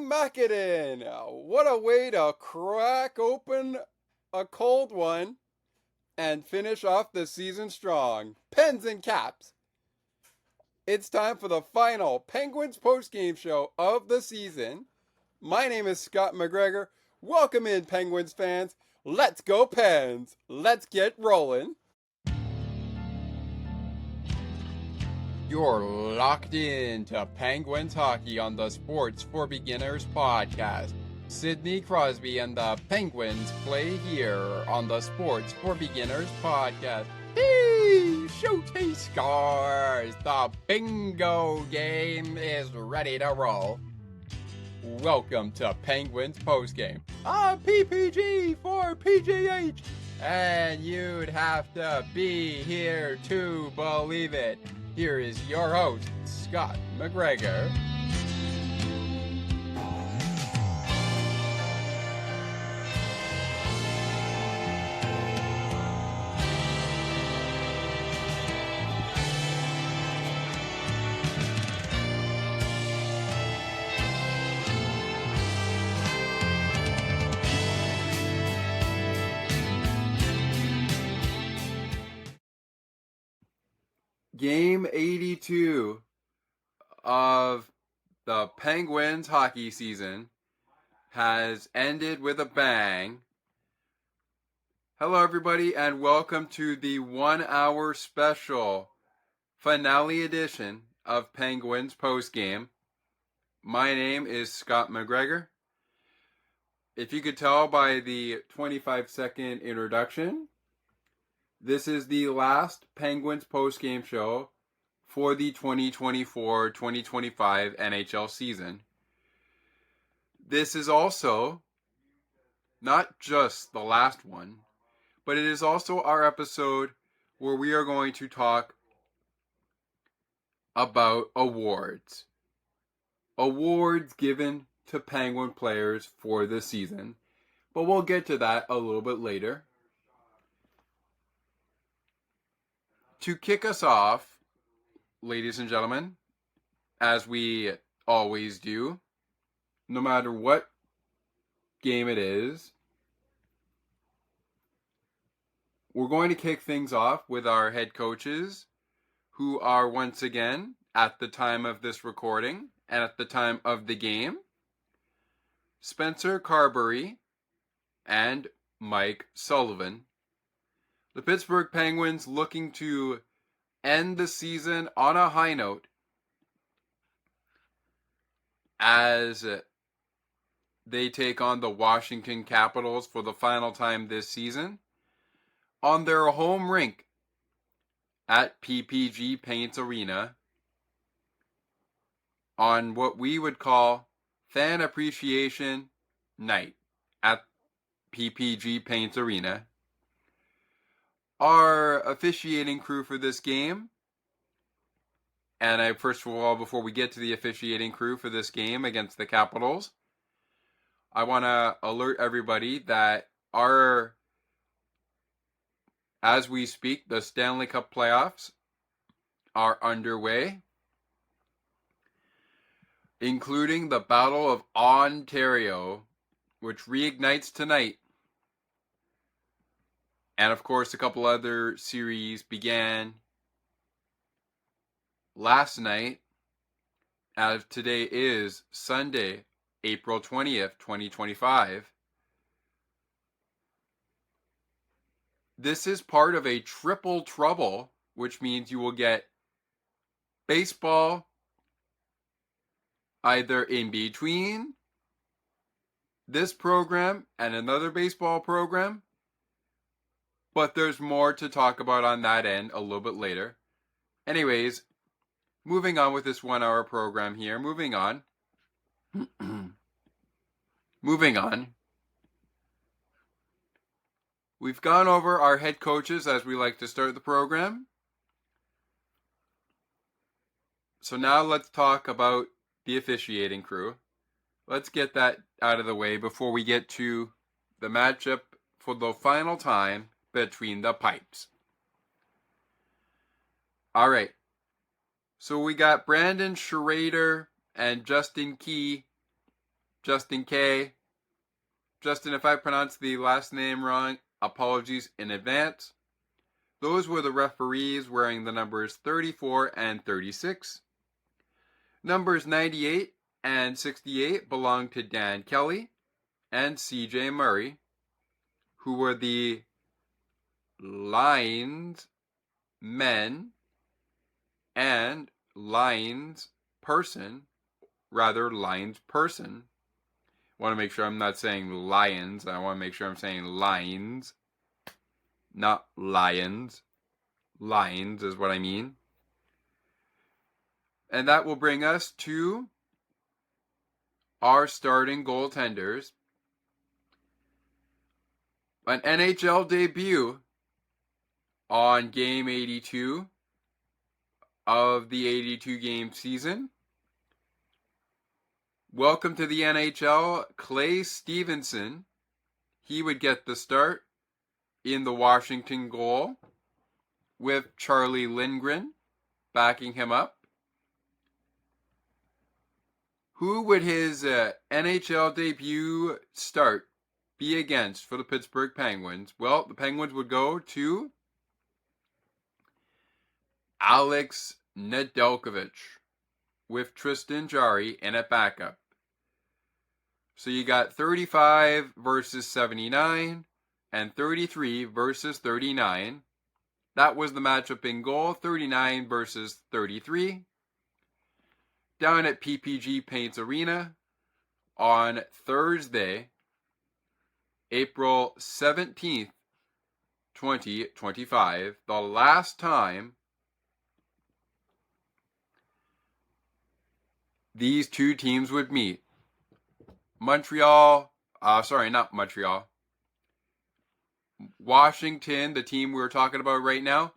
Macadin! What a way to crack open a cold one and finish off the season strong. Pens and caps. It's time for the final Penguins postgame show of the season. My name is Scott McGregor. Welcome in, Penguins fans. Let's go, Pens. Let's get rolling. You're locked in to Penguins hockey on the Sports for Beginners podcast. Sidney Crosby and the Penguins play here on the Sports for Beginners podcast. Hey, shoot, he scores! The bingo game is ready to roll. Welcome to Penguins postgame. PPG for PGH. And you'd have to be here to believe it. Here is your host, Scott McGregor. Game 82 of the Penguins hockey season has ended with a bang. Hello everybody and welcome to the 1 hour special finale edition of Penguins postgame. My name is Scott McGregor. If you could tell by the 25-second introduction, this is the last Penguins postgame show for the 2024-2025 NHL season. This is also not just the last one, but it is also our episode where we are going to talk about awards. Awards given to Penguin players for this season, but we'll get to that a little bit later. To kick us off, ladies and gentlemen, as we always do, no matter what game it is, we're going to kick things off with our head coaches, who are once again, at the time of this recording, and at the time of the game, Spencer Carberry and Mike Sullivan. The Pittsburgh Penguins looking to end the season on a high note as they take on the Washington Capitals for the final time this season on their home rink at PPG Paints Arena on what we would call Fan Appreciation Night at PPG Paints Arena. Our officiating crew for this game, and first of all, before we get to the officiating crew for this game against the Capitals, I want to alert everybody that as we speak, the Stanley Cup Playoffs are underway, including the Battle of Ontario, which reignites tonight. And of course, a couple other series began last night, as today is Sunday, April 20th, 2025. This is part of a triple trouble, which means you will get baseball either in between this program and another baseball program. But there's more to talk about on that end a little bit later. Anyways, moving on with this 1 hour program here. Moving on. We've gone over our head coaches as we like to start the program. So now let's talk about the officiating crew. Let's get that out of the way before we get to the matchup for the final time between the pipes. All right. So we got Brandon Schrader and Justin Key Justin K. Justin, if I pronounced the last name wrong, apologies in advance. Those were the referees wearing the numbers 34 and 36. Numbers 98 and 68 belonged to Dan Kelly and CJ Murray, who were the lines men and lines person. I want to make sure I'm not saying lions. I want to make sure I'm saying lines, not lions. Lines is what I mean. And that will bring us to our starting goaltenders. An NHL debut on Game 82 of the 82-game season. Welcome to the NHL, Clay Stevenson. He would get the start in the Washington goal with Charlie Lindgren backing him up. Who would his NHL debut start be against for the Pittsburgh Penguins? Well, the Penguins would go to Alex Nedeljkovic with Tristan Jarry in at backup. So you got 35 versus 79 and 33 versus 39. That was the matchup in goal, 39 versus 33. Down at PPG Paints Arena on Thursday, April 17th, 2025, the last time these two teams would meet. Washington, the team we're talking about right now,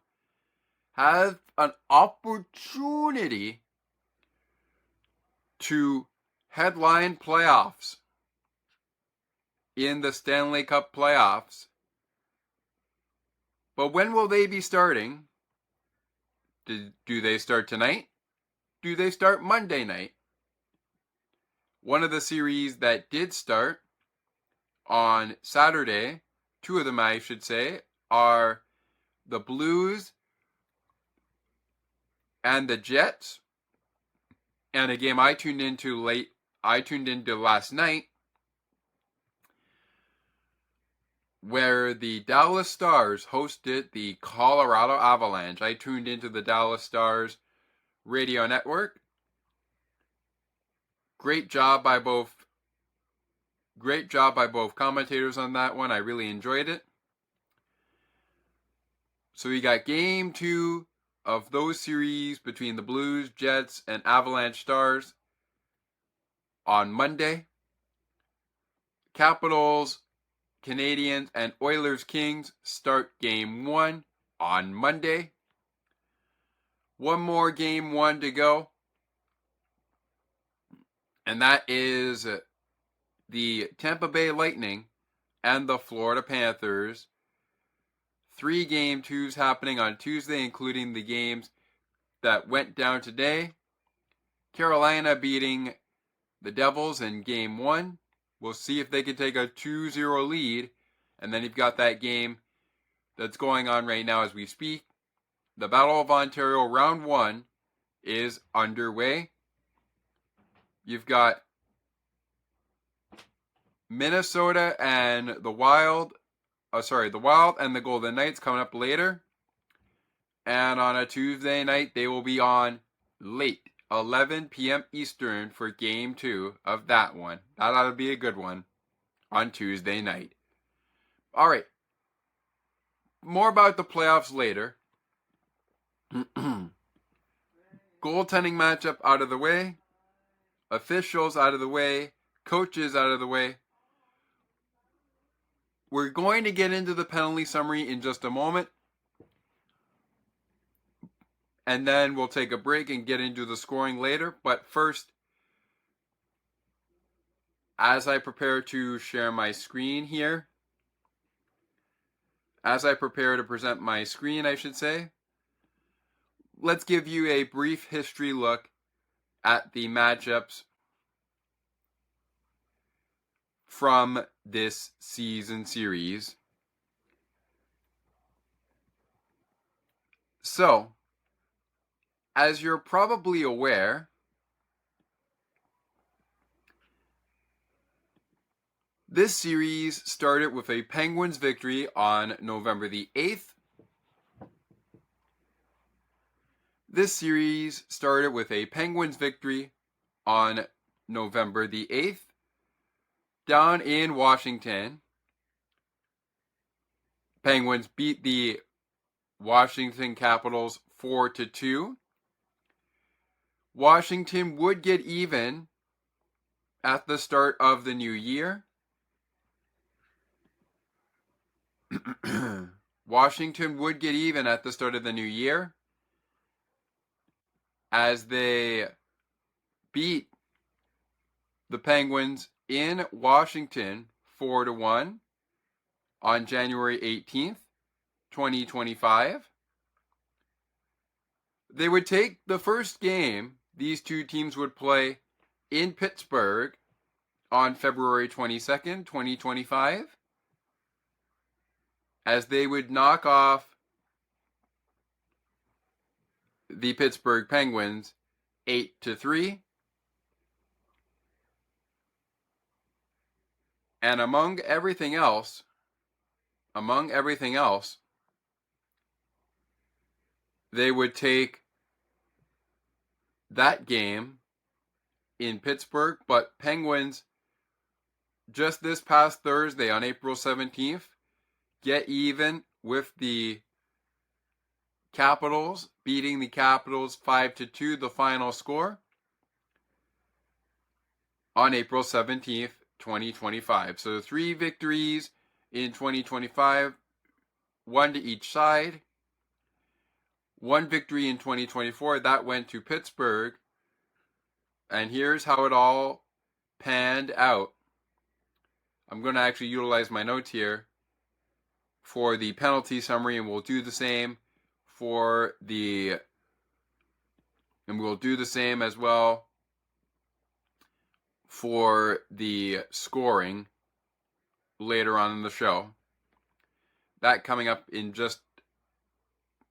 has an opportunity to headline playoffs in the Stanley Cup Playoffs. But when will they be starting? Do they start tonight? Do they start Monday night? One of the series that did start on Saturday, two of them I should say, are the Blues and the Jets. And a game I tuned into last night, where the Dallas Stars hosted the Colorado Avalanche. I tuned into the Dallas Stars radio network. Great job by both commentators on that one. I really enjoyed it. So we got game 2 of those series between the Blues, Jets, and Avalanche Stars on Monday. Capitals, Canadiens, and Oilers Kings start game 1 on Monday. One more game 1 to go. And that is the Tampa Bay Lightning and the Florida Panthers. 3 game 2s happening on Tuesday, including the games that went down today. Carolina beating the Devils in game 1. We'll see if they can take a 2-0 lead. And then you've got that game that's going on right now as we speak. The Battle of Ontario round 1 is underway. You've got Minnesota and the Wild and the Golden Knights coming up later. And on a Tuesday night, they will be on late, 11 p.m. Eastern for game 2 of that one. That ought to be a good one on Tuesday night. All right. More about the playoffs later. Goaltending matchup out of the way. Officials out of the way. Coaches out of the way. We're going to get into the penalty summary in just a moment. And then we'll take a break and get into the scoring later. But first, as I prepare to share my screen here, as I prepare to present my screen, I should say, let's give you a brief history look at the matchups from this season series. So, as you're probably aware, this series started with a Penguins victory on November the 8th. This series started with a Penguins victory on November the 8th down in Washington. Penguins beat the Washington Capitals 4-2. Washington would get even at the start of the new year. Washington would get even at the start of the new year as they beat the Penguins in Washington 4-1 on January 18th, 2025. They would take the first game these two teams would play in Pittsburgh on February 22nd, 2025, as they would knock off the Pittsburgh Penguins 8-3. And among everything else, they would take that game in Pittsburgh, but Penguins just this past Thursday on April 17th get even with the Capitals, beating the Capitals 5-2, the final score, on April 17th, 2025. So 3 victories in 2025, 1 to each side. 1 victory in 2024, that went to Pittsburgh. And here's how it all panned out. I'm going to actually utilize my notes here for the penalty summary, and we'll do the same as well for the scoring later on in the show. That coming up in just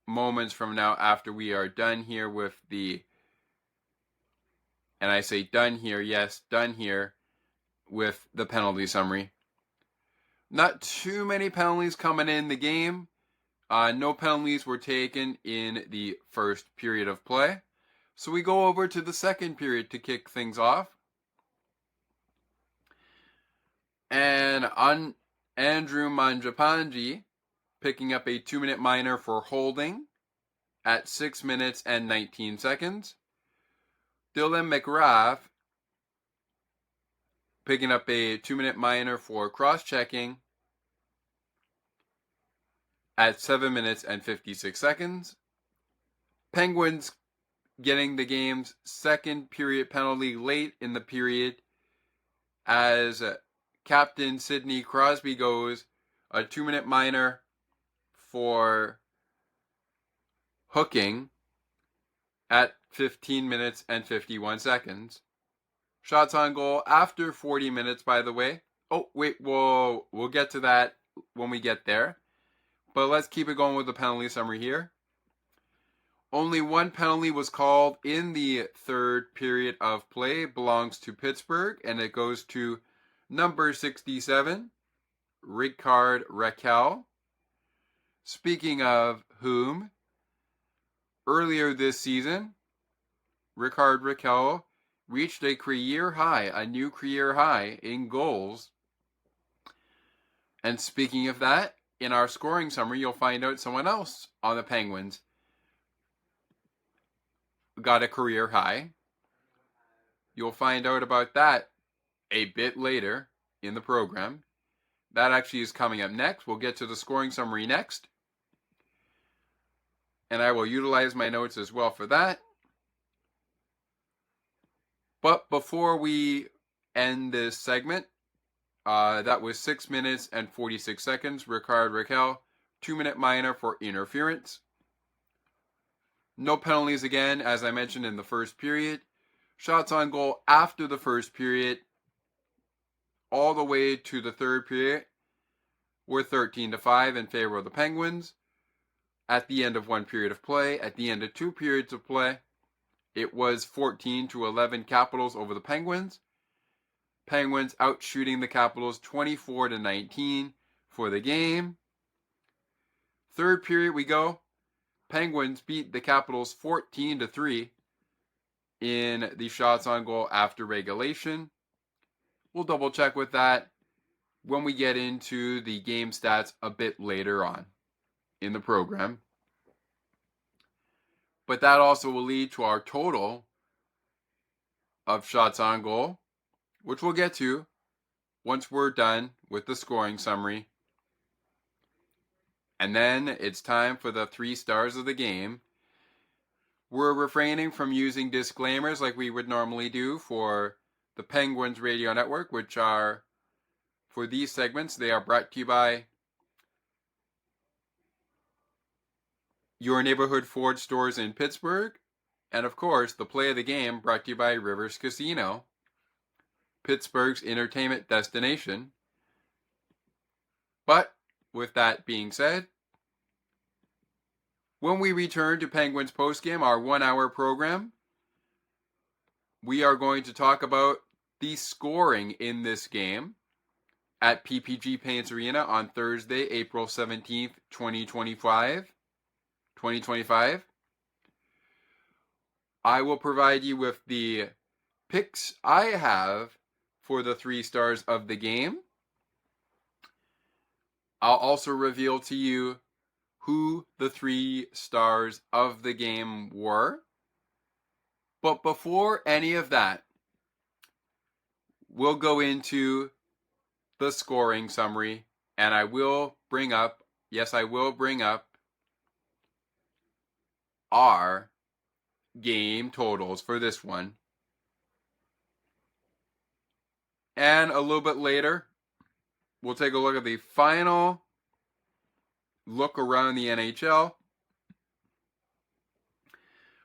moments from now after we are done here with the, and I say done here, yes, done here with the penalty summary. Not too many penalties coming in the game. No penalties were taken in the first period of play. So we go over to the second period to kick things off. And on Andrew Mangiapane picking up a 2-minute minor for holding at 6 minutes and 19 seconds. Dylan McGrath picking up a 2-minute minor for cross-checking at 7 minutes and 56 seconds. Penguins getting the game's second period penalty late in the period as Captain Sidney Crosby goes a 2-minute minor for hooking at 15 minutes and 51 seconds. Shots on goal after 40 minutes, by the way. Oh, wait, we'll get to that when we get there. But let's keep it going with the penalty summary here. Only 1 penalty was called in the third period of play. Belongs to Pittsburgh, and it goes to number 67, Rickard Rakell. Speaking of whom, earlier this season, Rickard Rakell reached a new career high in goals. And speaking of that, in our scoring summary, you'll find out someone else on the Penguins got a career high. You'll find out about that a bit later in the program. That actually is coming up next. We'll get to the scoring summary next. And I will utilize my notes as well for that. But before we end this segment, that was 6 minutes and 46 seconds. Rickard Rakell, 2-minute minor for interference. No penalties again, as I mentioned in the first period. Shots on goal after the first period. all the way to the third period were 13-5 in favor of the Penguins. At the end of one period of play, at the end of two periods of play, it was 14-11 Capitals over the Penguins. Penguins out shooting the Capitals 24-19 for the game. Third period we go. Penguins beat the Capitals 14-3 in the shots on goal after regulation. We'll double check with that when we get into the game stats a bit later on in the program. But that also will lead to our total of shots on goal, which we'll get to once we're done with the scoring summary. And then it's time for the 3 stars of the game. We're refraining from using disclaimers like we would normally do for the Penguins Radio Network, which are, for these segments, they are brought to you by your neighborhood Ford stores in Pittsburgh, and of course, the play of the game brought to you by Rivers Casino, Pittsburgh's entertainment destination. But with that being said, when we return to Penguins postgame, our 1-hour program, we are going to talk about the scoring in this game at PPG Paints Arena on Thursday, April 17th, 2025. I will provide you with the picks I have for the 3 stars of the game. I'll also reveal to you who the 3 stars of the game were. But before any of that, we'll go into the scoring summary, and I will bring up our game totals for this one. And a little bit later, we'll take a look at the final look around the NHL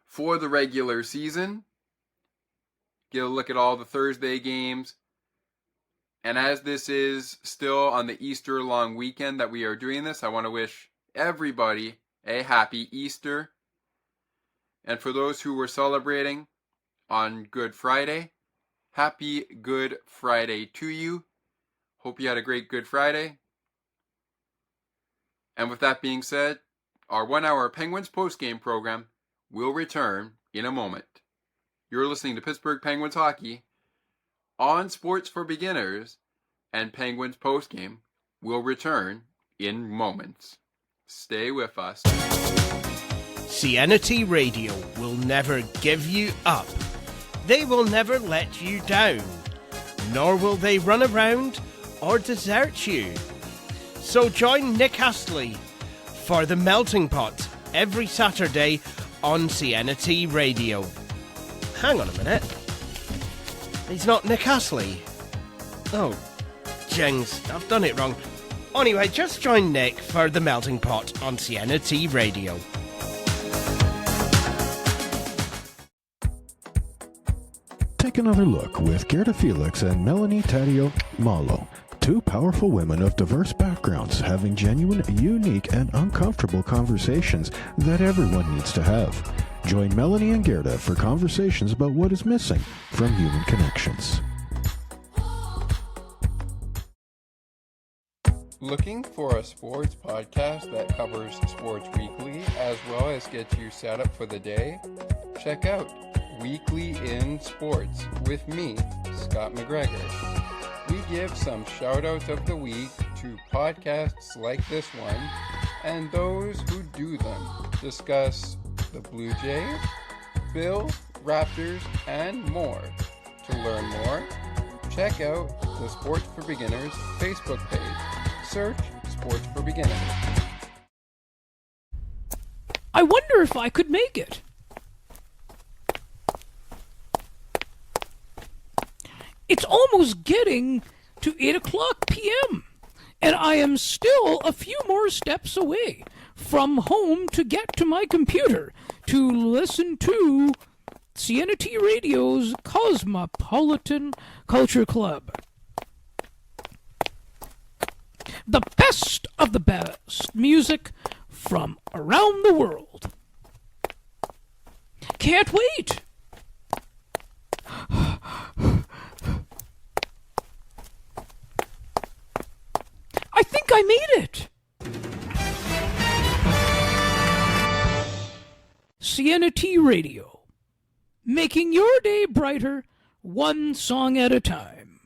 for the regular season. Get a look at all the Thursday games. And as this is still on the Easter long weekend that we are doing this, I want to wish everybody a happy Easter. And for those who were celebrating on Good Friday, happy Good Friday to you. Hope you had a great Good Friday. And with that being said, our 1-hour Penguins postgame program will return in a moment. You're listening to Pittsburgh Penguins Hockey on Sports for Beginners, and Penguins postgame will return in moments. Stay with us. CNT Radio will never give you up. They will never let you down. Nor will they run around or desert you. So join Nick Astley for The Melting Pot every Saturday on CNT Radio. Hang on a minute. He's not Nick Astley. Oh, jings, I've done it wrong. Anyway, just join Nick for The Melting Pot on CNT Radio. Take another look with Gerda Felix and Melanie Taddeo Malo. 2 powerful women of diverse backgrounds having genuine, unique, and uncomfortable conversations that everyone needs to have. Join Melanie and Gerda for conversations about what is missing from human connections. Looking for a sports podcast that covers sports weekly as well as gets you set up for the day? Check out Weekly in Sports with me, Scott McGregor. We give some shout-outs of the week to podcasts like this one and those who do them. Discuss the Blue Jays, Bills, Raptors, and more. To learn more, check out the Sports for Beginners Facebook page. Search Sports for Beginners. I wonder if I could make it. It's almost getting to 8 o'clock p.m., and I am still a few more steps away from home to get to my computer to listen to CNT Radio's Cosmopolitan Culture Club. the best of the best music from around the world. Can't wait! I think I made it! Sienna T Radio, making your day brighter, one song at a time.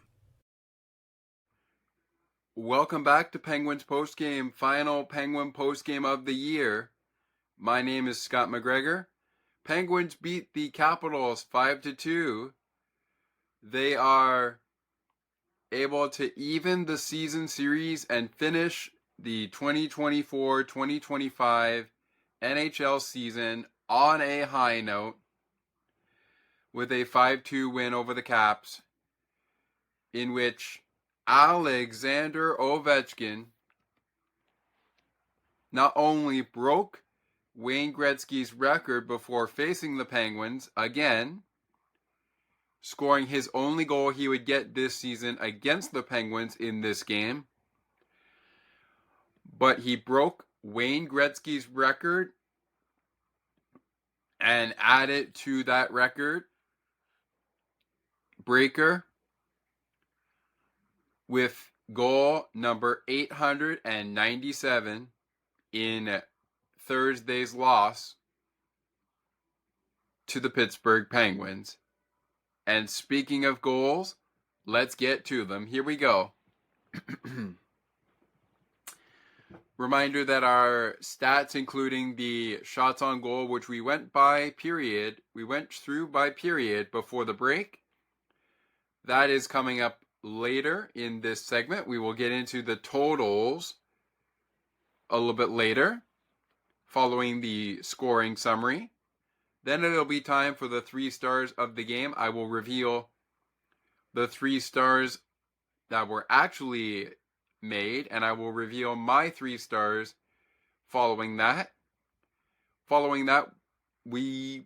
Welcome back to Penguins Postgame, final Penguin postgame of the year. My name is Scott McGregor. Penguins beat the Capitals 5-2. They are able to even the season series and finish the 2024-2025 NHL season on a high note with a 5-2 win over the Caps, in which Alexander Ovechkin not only broke Wayne Gretzky's record before facing the Penguins again, scoring his only goal he would get this season against the Penguins in this game, but he broke Wayne Gretzky's record and added to that record breaker with goal number 897 in Thursday's loss to the Pittsburgh Penguins. And speaking of goals, let's get to them. Here we go. Reminder that our stats, including the shots on goal, which we went through by period before the break. That is coming up later in this segment. We will get into the totals a little bit later, following the scoring summary. Then it'll be time for the 3 stars of the game. I will reveal the 3 stars that were actually made, and I will reveal my 3 stars following that. Following that, we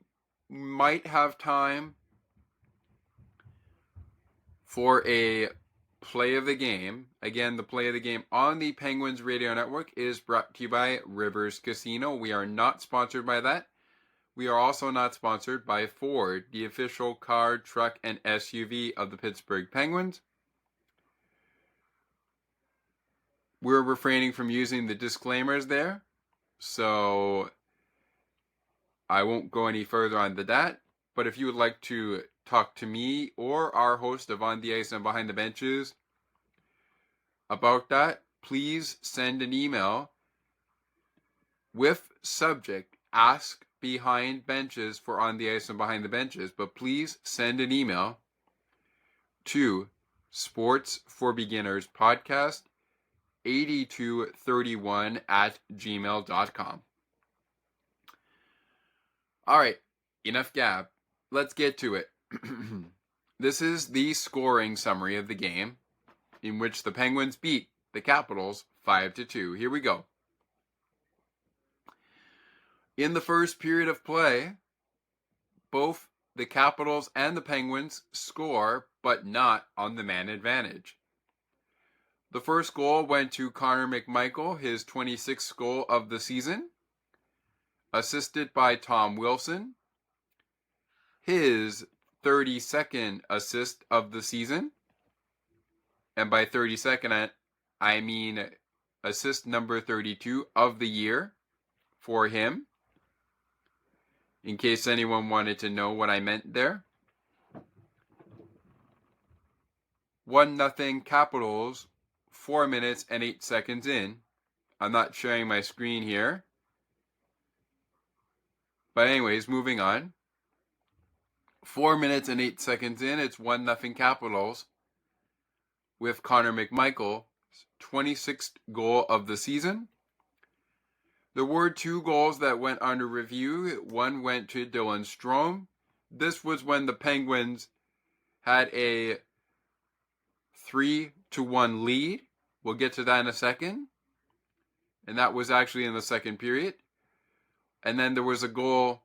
might have time for a play of the game. Again, the play of the game on the Penguins Radio Network is brought to you by Rivers Casino. We are not sponsored by that. We are also not sponsored by Ford, the official car, truck, and SUV of the Pittsburgh Penguins. We're refraining from using the disclaimers there, so I won't go any further on that. But if you would like to talk to me or our host of On the Ice and Behind the Benches about that, please send an email with subject Ask Behind Benches for On the Ice and Behind the Benches. But please send an email to sportsforbeginnerspodcast 8231@gmail.com. All right, enough gab. Let's get to it. This is the scoring summary of the game in which the Penguins beat the Capitals 5-2. Here we go. In the first period of play, both the Capitals and the Penguins score, but not on the man advantage. The first goal went to Connor McMichael, his 26th goal of the season, assisted by Tom Wilson, his 32nd assist of the season. And by 32nd, I mean assist number 32 of the year for him, in case anyone wanted to know what I meant there. 1-0 Capitals, 4 minutes and 8 seconds in. I'm not sharing my screen here. But anyways, moving on. 4 minutes and 8 seconds in, it's 1-0 Capitals with Connor McMichael, 26th goal of the season. There were 2 goals that went under review. One went to Dylan Strome. This was when the Penguins had a 3-1 lead. We'll get to that in a second. And that was actually in the second period. And then there was a goal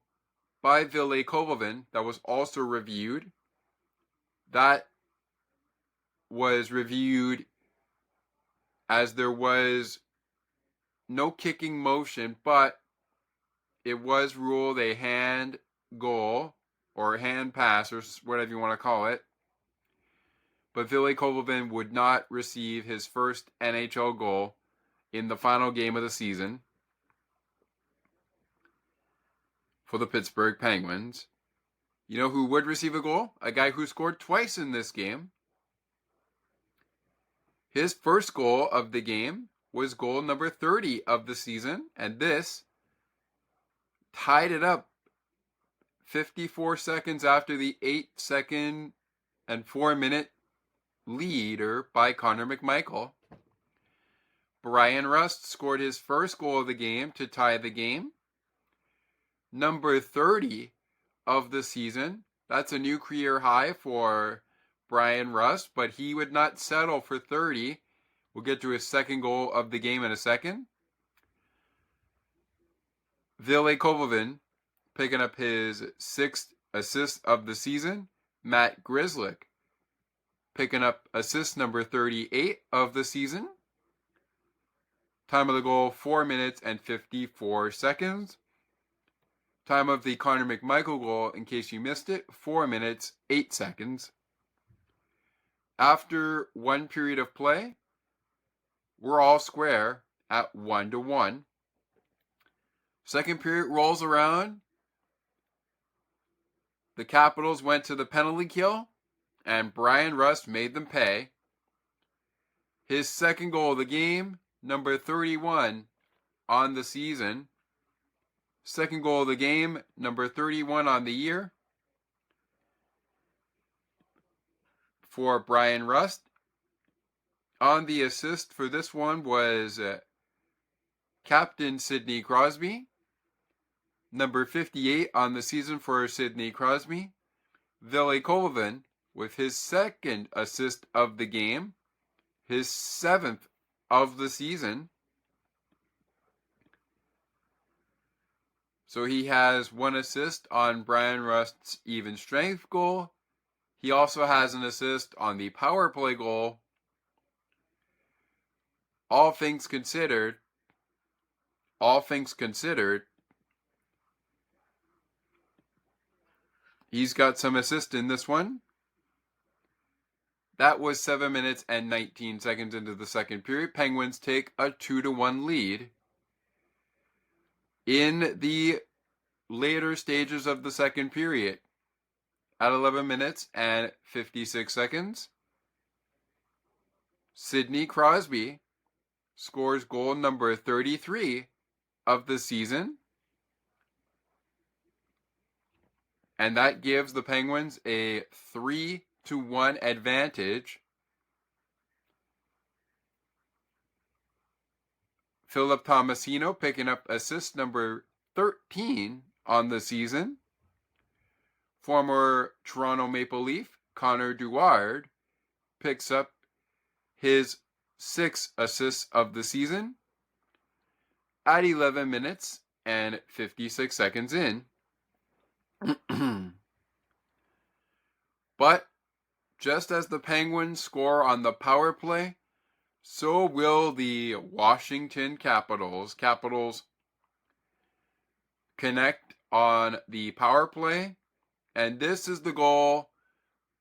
by Ville Kovalevin that was also reviewed. That was reviewed as there was no kicking motion, but it was ruled a hand goal or hand pass or whatever you want to call it. But Ville Kovalevin would not receive his first NHL goal in the final game of the season for the Pittsburgh Penguins. You know who would receive a goal? A guy who scored twice in this game. His first goal of the game was goal number 30 of the season, and this tied it up 54 seconds after the 8-second and 4-minute leader by Connor McMichael. Brian Rust scored his first goal of the game to tie the game. Number 30 of the season. That's a new career high for Brian Rust, but he would not settle for 30. We'll get to his second goal of the game in a second. Ville Kovalevin picking up his 6th assist of the season. Matt Grzelcyk picking up assist number 38 of the season. Time of the goal, 4 minutes and 54 seconds. Time of the Connor McMichael goal, in case you missed it, 4 minutes, 8 seconds. After one period of play, we're all square at 1-1. Second period rolls around. The Capitals went to the penalty kill, and Brian Rust made them pay. His second goal of the game, number 31 on the season. Second goal of the game, number 31 on the year for Brian Rust. On the assist for this one was Captain Sidney Crosby. Number 58 on the season for Sidney Crosby. Ville Kovalevin with his second assist of the game, his 7th of the season. So he has one assist on Brian Rust's even strength goal. He also has an assist on the power play goal. All things considered, he's got some assist in this one. That was 7 minutes and 19 seconds into the second period. Penguins take a 2-1 lead. In the later stages of the second period, at 11 minutes and 56 seconds, Sidney Crosby scores goal number 33 of the season. And that gives the Penguins a 3-1 advantage. Philip Tomasino picking up assist number 13 on the season. Former Toronto Maple Leaf Connor Dewar picks up his 6th assist of the season at 11 minutes and 56 seconds in. But just as the Penguins score on the power play, so will the Washington Capitals. Capitals connect on the power play, and this is the goal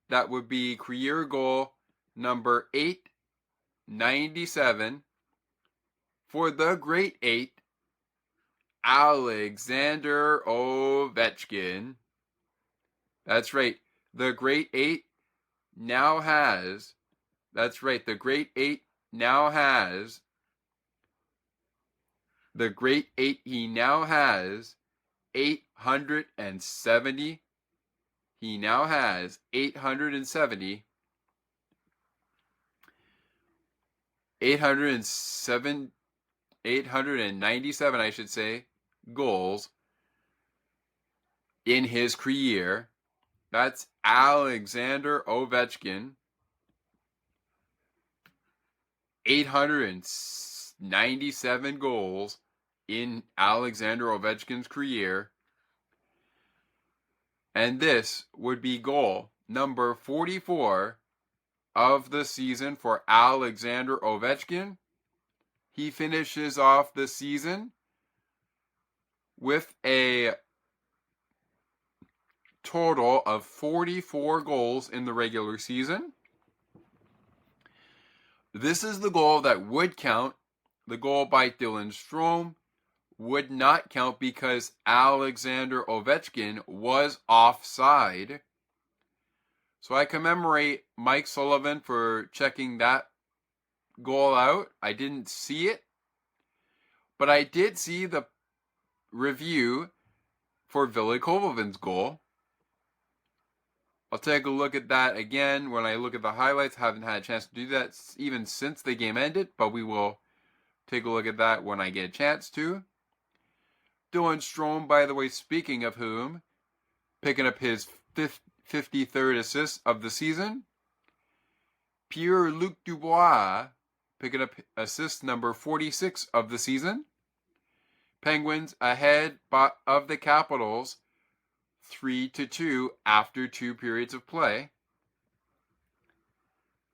that would be career goal number 897 for the Great Eight, Alexander Ovechkin. That's right, the Great Eight now has, the Great Eight now has 870. He now has 897 897, I should say, goals in his career. That's Alexander Ovechkin. 897 goals in Alexander Ovechkin's career. And this would be goal number 44 of the season for Alexander Ovechkin. he finishes off the season with a total of 44 goals in the regular season. This is the goal that would count. The goal by Dylan Strome would not count because Alexander Ovechkin was offside. So I commemorate Mike Sullivan for checking that goal out. I didn't see it, but I did see the review for Ville Kovalevin's goal. I'll take a look at that again when I look at the highlights. Haven't had a chance to do that even since the game ended, but we will take a look at that when I get a chance to. Dylan Strome, by the way, speaking of whom, picking up his 53rd assist of the season. Pierre-Luc Dubois picking up assist number 46 of the season. Penguins ahead of the Capitals 3-2 after 2 periods of play.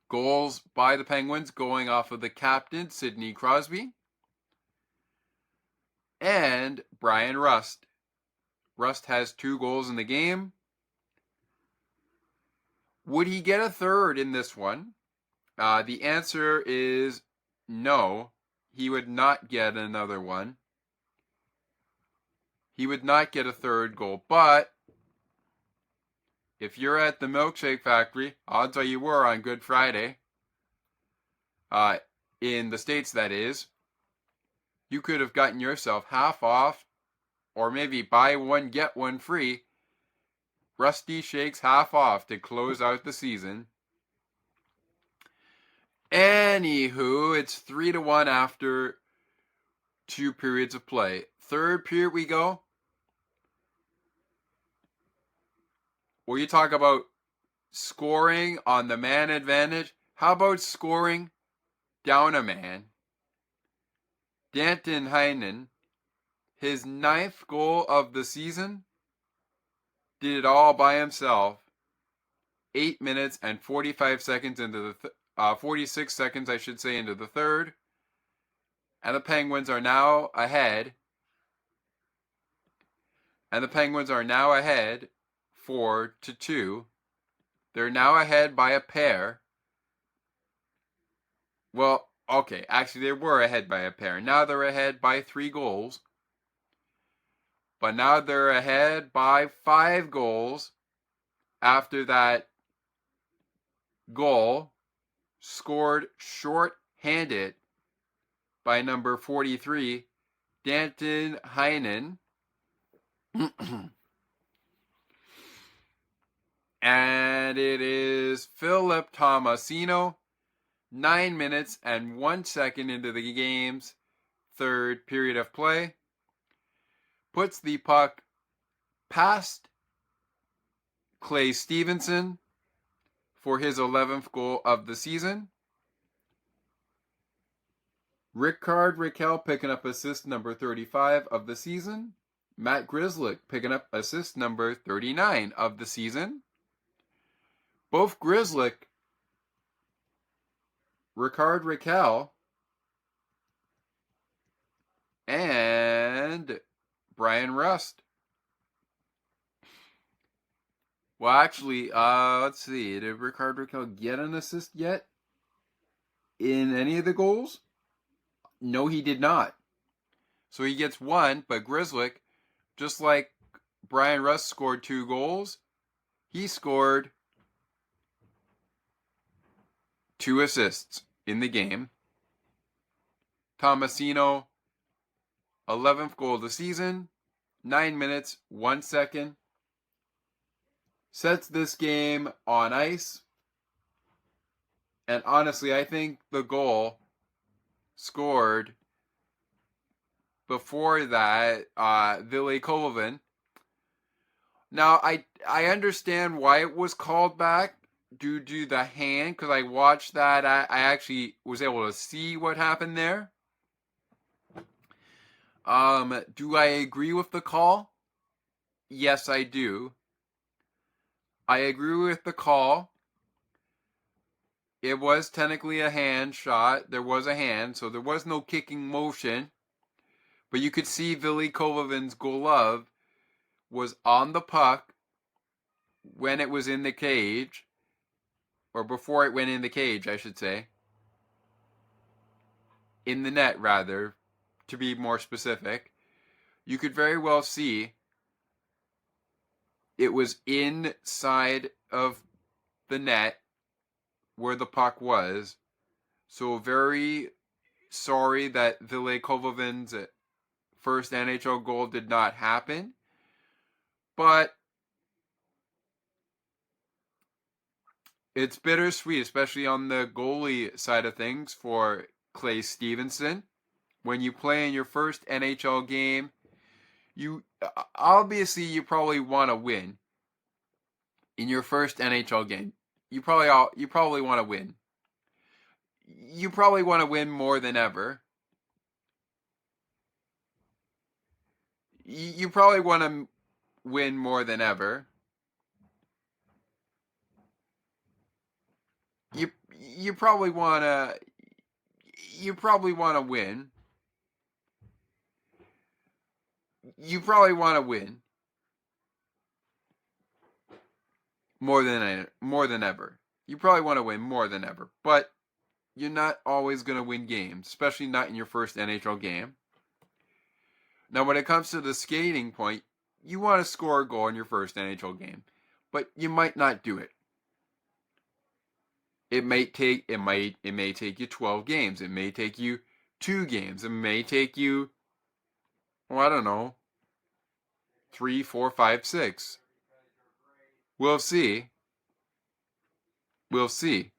Goals by the Penguins going off of the captain, Sidney Crosby, and Brian Rust. Rust has 2 goals in the game. Would he get a third in this one? The answer is no. He would not get another one. He would not get a third goal, but if you're at the Milkshake Factory, odds are you were on Good Friday, in the States that is, you could have gotten yourself half off, or maybe buy one, get one free, Rusty Shakes half off to close out the season. Anywho, it's 3-1 after 2 periods of play. Third period we go. Where you talk about scoring on the man advantage, how about scoring down a man? Danton Heinen, his 9th goal of the season, did it all by himself. 8 minutes and 45 seconds into the 46 seconds, I should say, into the third. And the Penguins are now ahead. 4-2. They're now ahead by a pair. Well, okay, actually they were ahead by a pair. Now they're ahead by 3 goals. But now they're ahead by 5 goals after that goal scored short-handed by number 43, Danton Heinen. And it is Philip Tomasino, 9 minutes and 1 second into the game's third period of play. Puts the puck past Clay Stevenson for his 11th goal of the season. Rickard Rakell picking up assist number 35 of the season. Matt Grzelcyk picking up assist number 39 of the season. Both Grzelcyk, Rickard Rakell, and Brian Rust. Well, actually, let's see. Did Rickard Rakell get an assist yet in any of the goals? No, he did not. So he gets one, but Grzelcyk, just like Brian Rust scored 2 goals, he scored 2 assists in the game. Tomasino, 11th goal of the season, 9 minutes, 1 second. Sets this game on ice. And honestly, I think the goal scored before that, Ville Kovalev. Now, I understand why it was called back due to the hand, because I watched that. I actually was able to see what happened there. Do I agree with the call? Yes, I do. I agree with the call. it was technically a hand shot. There was a hand, so there was no kicking motion. But you could see Ville Kovalen's glove was on the puck when it was in the cage, or before it went in the cage, I should say. In the net, rather, to be more specific. You could very well see it was inside of the net where the puck was. So very sorry that Ville Kovalen's first NHL goal did not happen. But it's bittersweet, especially on the goalie side of things for Clay Stevenson. When you play in your first NHL game, you probably want to win. In your first NHL game, you probably want to win. You probably want to win more than ever. You probably want to win more than ever. You probably want to win. You probably want to win more than ever. You probably want to win more than ever, but you're not always going to win games, especially not in your first NHL game. Now, when it comes to the skating point, you want to score a goal in your first NHL game, but you might not do it. It may take you 12 games. It may take you 2 games. It may take you, I don't know, 3, 4, 5, 6. We'll see. We'll see.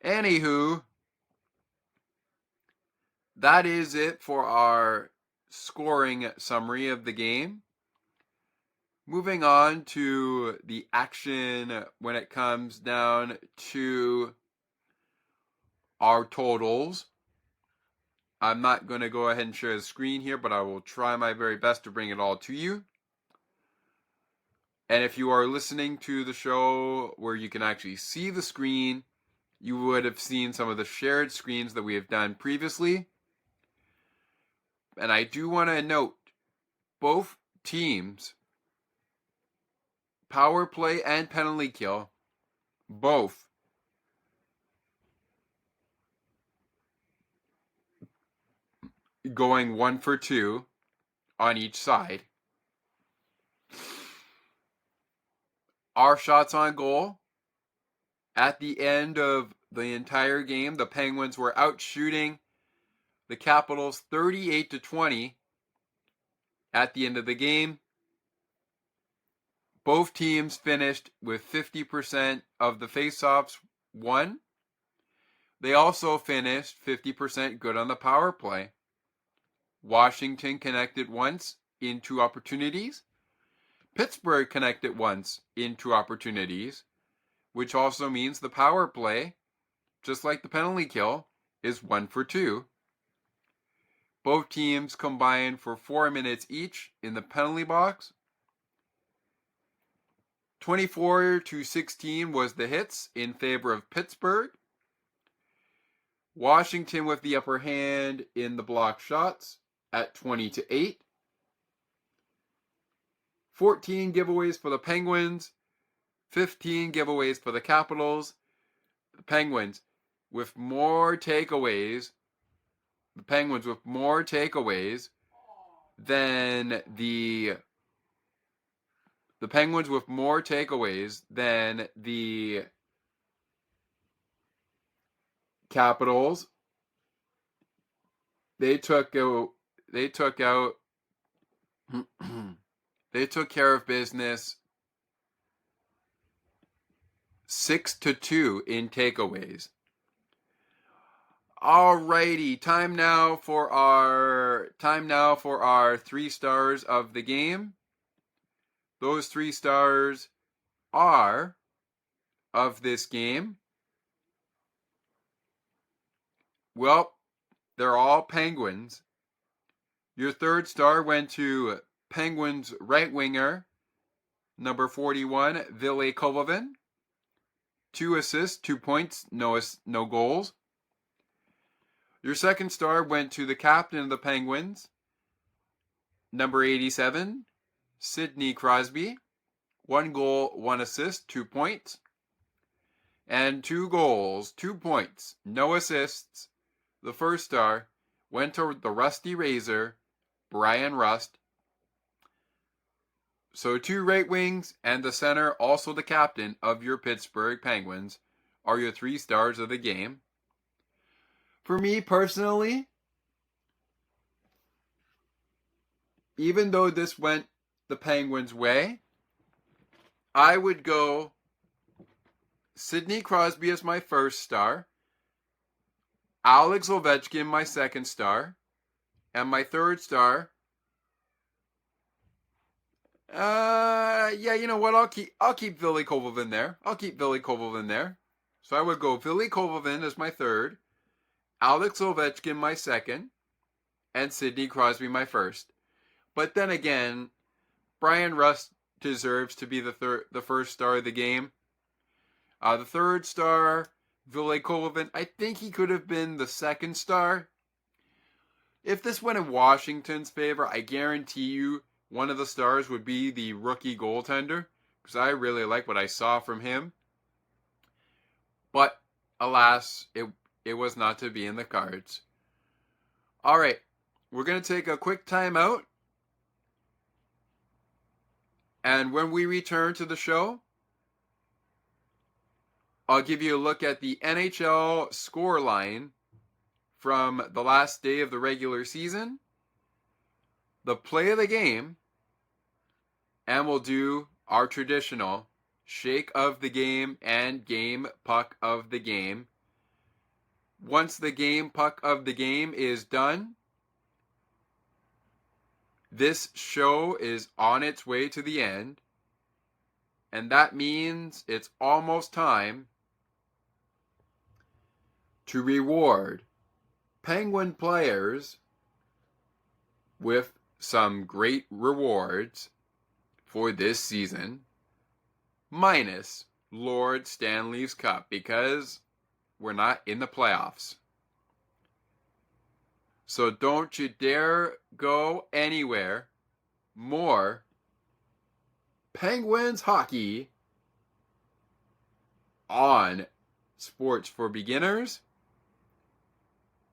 Anywho, that is it for our scoring summary of the game. Moving on to the action when it comes down to our totals. I'm not going to go ahead and share the screen here, but I will try my very best to bring it all to you. And if you are listening to the show where you can actually see the screen, you would have seen some of the shared screens that we have done previously. And I do want to note, both teams, power play and penalty kill, both going 1 for 2 on each side. Our shots on goal, at the end of the entire game, the Penguins were out shooting the Capitals 38-20 at the end of the game. Both teams finished with 50% of the faceoffs won. They also finished 50% good on the power play. Washington connected once in 2 opportunities. Pittsburgh connected once in 2 opportunities, which also means the power play, just like the penalty kill, is 1 for 2. Both teams combined for 4 minutes each in the penalty box. 24-16 was the hits in favor of Pittsburgh. Washington with the upper hand in the block shots at 20-8. 14 giveaways for the Penguins, 15 giveaways for the Capitals. The Penguins with more takeaways. The Penguins with more takeaways than the Penguins with more takeaways than the Capitals. They took care of business 6-2 in takeaways. Alrighty, time now for our 3 stars of the game. Those 3 stars are of this game. Well, they're all Penguins. Your 3rd star went to Penguins right winger, number 41, Ville Kovalen. 2 assists, 2 points, no goals. Your second star went to the captain of the Penguins, number 87, Sidney Crosby. 1 goal, 1 assist, 2 points. And 2 goals, 2 points, no assists. The first star went to the Rusty Razor, Brian Rust. So 2 right wings and the center, also the captain of your Pittsburgh Penguins, are your 3 stars of the game. For me personally, even though this went the Penguins' way, I would go Sidney Crosby as my first star, Alex Ovechkin my second star, and my third star, you know what? I'll keep Ville Kovalevin there. So I would go Ville Kovalevin as my third, Alex Ovechkin my second, and Sidney Crosby my first. But then again, Brian Rust deserves to be the first star of the game. The third star, Ville Kovalevin, I think he could have been the second star. If this went in Washington's favor, I guarantee you one of the stars would be the rookie goaltender, because I really like what I saw from him. But alas, it was not to be in the cards. All right, we're going to take a quick timeout. And when we return to the show, I'll give you a look at the NHL scoreline from the last day of the regular season, the play of the game, and we'll do our traditional shake of the game and game puck of the game. Once the game puck of the game is done, this show is on its way to the end, and that means it's almost time to reward Penguin players with some great rewards for this season, minus Lord Stanley's Cup, because we're not in the playoffs. So don't you dare go anywhere. More Penguins hockey on Sports for Beginners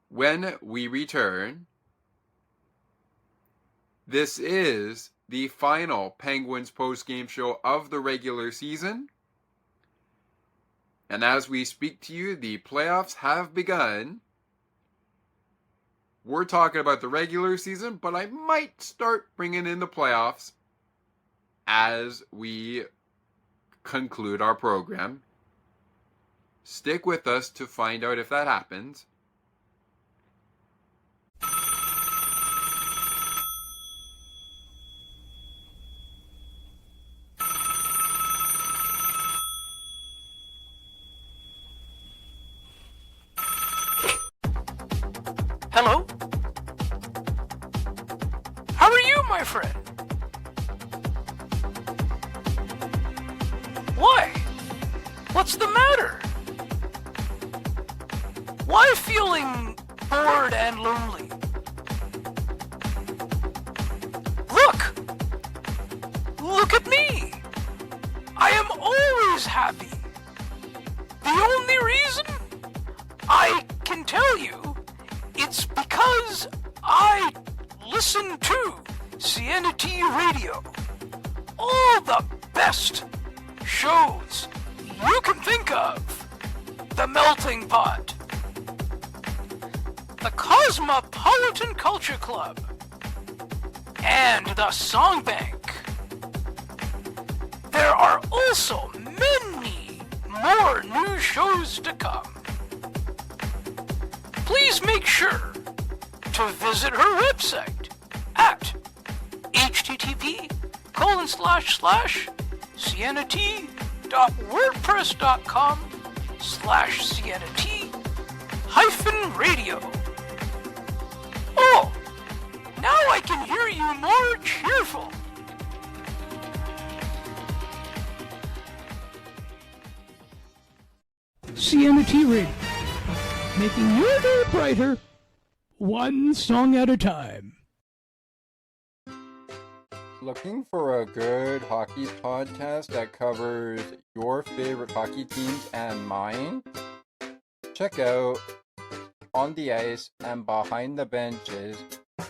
when we return. This is the final Penguins post-game show of the regular season. And as we speak to you, the playoffs have begun. We're talking about the regular season, but I might start bringing in the playoffs as we conclude our program. Stick with us to find out if that happens. Hello? How are you, my friend? Why? What's the matter? Why feeling bored and lonely? Look at me! I am always happy. The only reason I can tell you, it's because I listen to CNT Radio. All the best shows you can think of. The Melting Pot, the Cosmopolitan Culture Club, and the Song Bank. There are also many more new shows to come. Please make sure to visit her website at http://sienna-wordpress.com/sienna-radio. Oh, now I can hear you more cheerful. TNT Radio, making your day brighter, one song at a time. Looking for a good hockey podcast that covers your favorite hockey teams and mine? Check out On the Ice and Behind the Benches,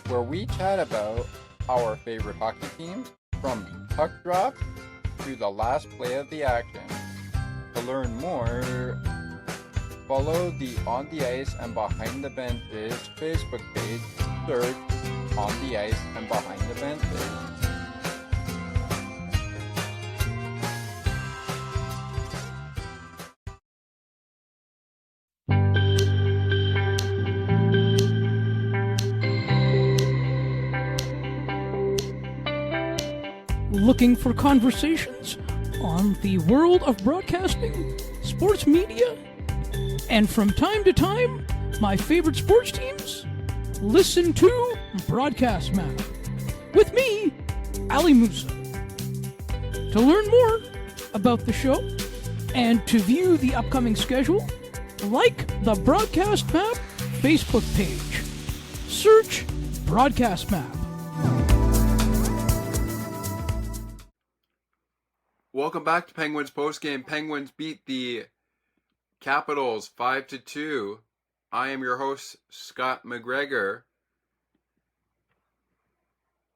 where we chat about our favorite hockey teams from puck drop to the last play of the action. To learn more, follow the On the Ice and Behind the Benches Facebook page. Search On the Ice and Behind the Benches. Looking for conversations on the world of broadcasting, sports media, and from time to time, my favorite sports teams? Listen to Broadcast Map with me, Ali Musa. To learn more about the show and to view the upcoming schedule, like the Broadcast Map Facebook page. Search Broadcast Map. Welcome back to Penguins Postgame. Penguins beat the Capitals 5-2. I am your host, Scott McGregor.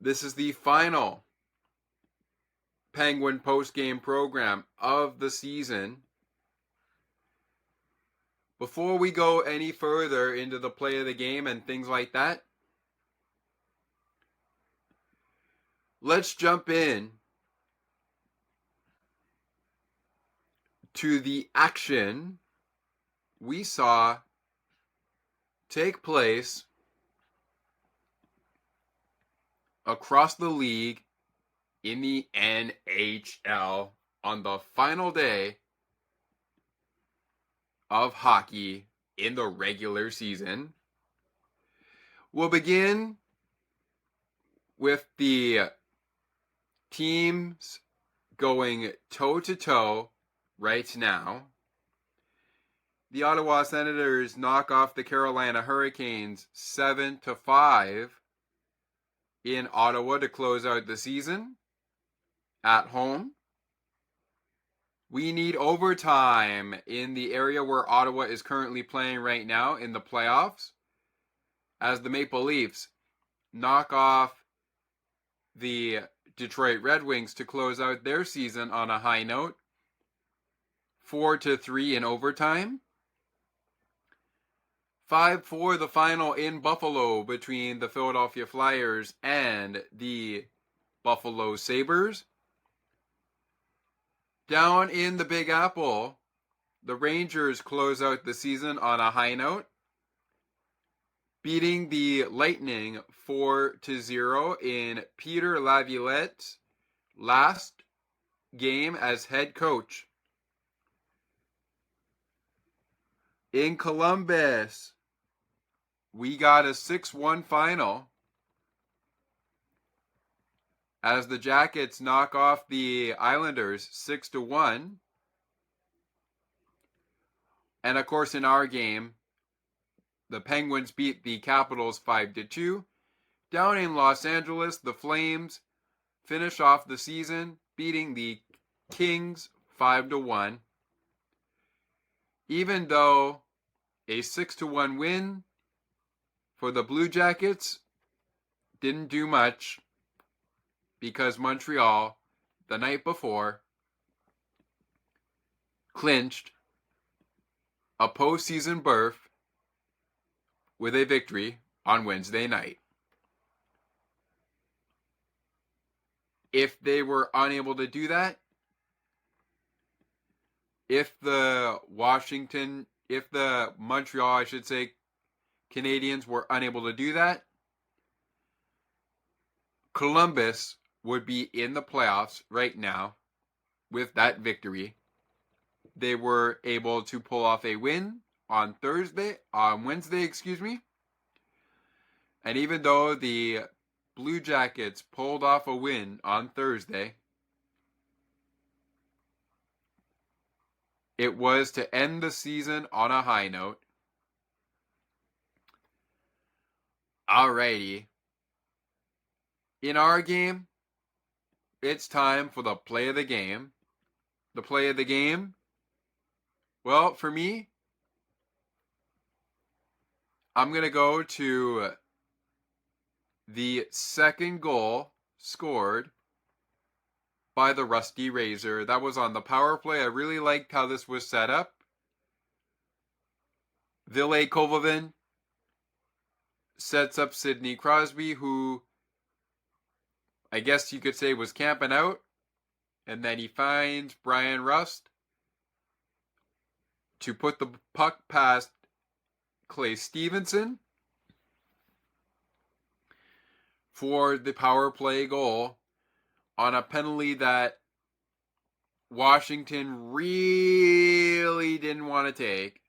This is the final Penguin postgame program of the season. Before we go any further into the play of the game and things like that, let's jump in to the action we saw take place across the league in the NHL on the final day of hockey in the regular season. We'll begin with the teams going toe-to-toe right now. The Ottawa Senators knock off the Carolina Hurricanes 7-5 in Ottawa to close out the season at home. We need overtime in the area where Ottawa is currently playing right now in the playoffs, as the Maple Leafs knock off the Detroit Red Wings to close out their season on a high note, 4-3 in overtime. 5-4 the final in Buffalo between the Philadelphia Flyers and the Buffalo Sabres. Down in the Big Apple, the Rangers close out the season on a high note, beating the Lightning 4-0 in Peter Laviolette's last game as head coach. In Columbus, we got a 6-1 final as the Jackets knock off the Islanders 6-1. And of course, in our game, the Penguins beat the Capitals 5-2. Down in Los Angeles, the Flames finish off the season beating the Kings 5-1. Even though a 6-1 win for the Blue Jackets didn't do much, because Montreal, the night before, clinched a postseason berth with a victory on Wednesday night. If they were unable to do that, if the Montreal, Canadians were unable to do that, Columbus would be in the playoffs right now with that victory. They were able to pull off a win on Wednesday. And even though the Blue Jackets pulled off a win on Thursday, it was to end the season on a high note. Alrighty. In our game, it's time for the play of the game. The play of the game, well, for me, I'm going to go to the second goal scored by the Rusty Razor. That was on the power play. I really liked how this was set up. Ville Kovovin sets up Sidney Crosby, who I guess you could say was camping out. And then he finds Brian Rust to put the puck past Clay Stevenson for the power play goal on a penalty that Washington really didn't want to take.